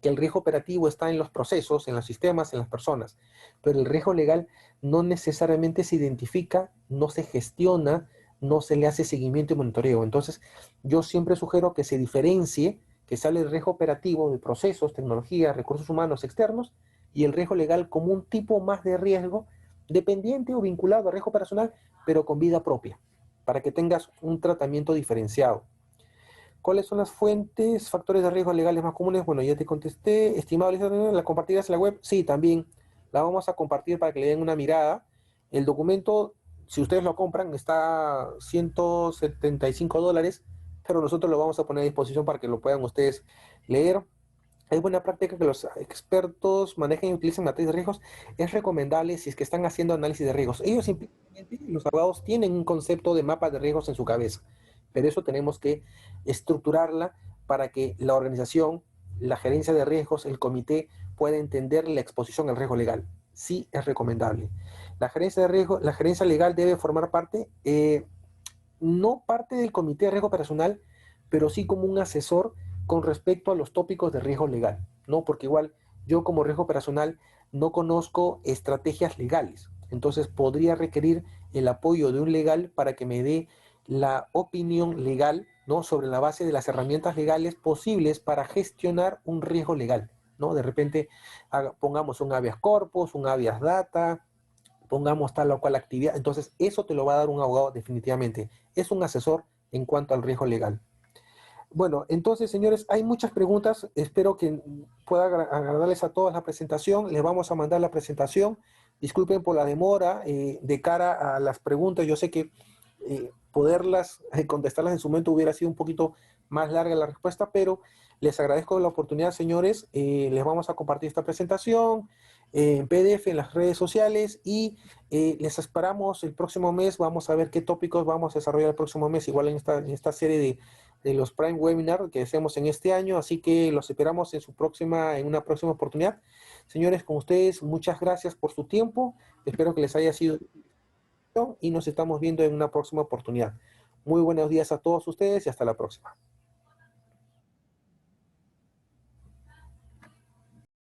Speaker 1: que el riesgo operativo está en los procesos, en los sistemas, en las personas, pero el riesgo legal no necesariamente se identifica, no se gestiona, no se le hace seguimiento y monitoreo. Entonces, yo siempre sugiero que se diferencie, que sale el riesgo operativo de procesos, tecnología, recursos humanos externos y el riesgo legal como un tipo más de riesgo dependiente o vinculado al riesgo operacional, pero con vida propia, para que tengas un tratamiento diferenciado. ¿Cuáles son las fuentes, factores de riesgo legales más comunes? Bueno, ya te contesté. Estimado, ¿la compartirás en la web? Sí, también. La vamos a compartir para que le den una mirada. El documento, si ustedes lo compran, está $175, pero nosotros lo vamos a poner a disposición para que lo puedan ustedes leer. Es buena práctica que los expertos manejen y utilicen matriz de riesgos. Es recomendable si es que están haciendo análisis de riesgos. Ellos simplemente, los abogados, tienen un concepto de mapa de riesgos en su cabeza, pero eso tenemos que estructurarla para que la organización, la gerencia de riesgos, el comité pueda entender la exposición al riesgo legal. Sí es recomendable. La gerencia de riesgo, la gerencia legal debe formar parte. no parte del comité de riesgo operacional, pero sí como un asesor con respecto a los tópicos de riesgo legal, ¿no? Porque igual yo como riesgo operacional no conozco estrategias legales, entonces podría requerir el apoyo de un legal para que me dé la opinión legal, ¿no? Sobre la base de las herramientas legales posibles para gestionar un riesgo legal, ¿no? De repente pongamos un habeas corpus, un habeas data, pongamos tal o cual actividad. Entonces, eso te lo va a dar un abogado definitivamente. Es un asesor en cuanto al riesgo legal. Bueno, entonces, señores, hay muchas preguntas. Espero que pueda agradarles a todos la presentación. Les vamos a mandar la presentación. Disculpen por la demora de cara a las preguntas. Yo sé que poderlas contestarlas en su momento hubiera sido un poquito más larga la respuesta, pero les agradezco la oportunidad, señores. Les vamos a compartir esta presentación en PDF en las redes sociales y les esperamos el próximo mes. Vamos a ver qué tópicos vamos a desarrollar el próximo mes, igual en esta serie de los Prime Webinar que hacemos en este año, así que los esperamos en una próxima oportunidad. Señores, con ustedes, muchas gracias por su tiempo, espero que les haya sido y nos estamos viendo en una próxima oportunidad. Muy buenos días a todos ustedes y hasta la próxima.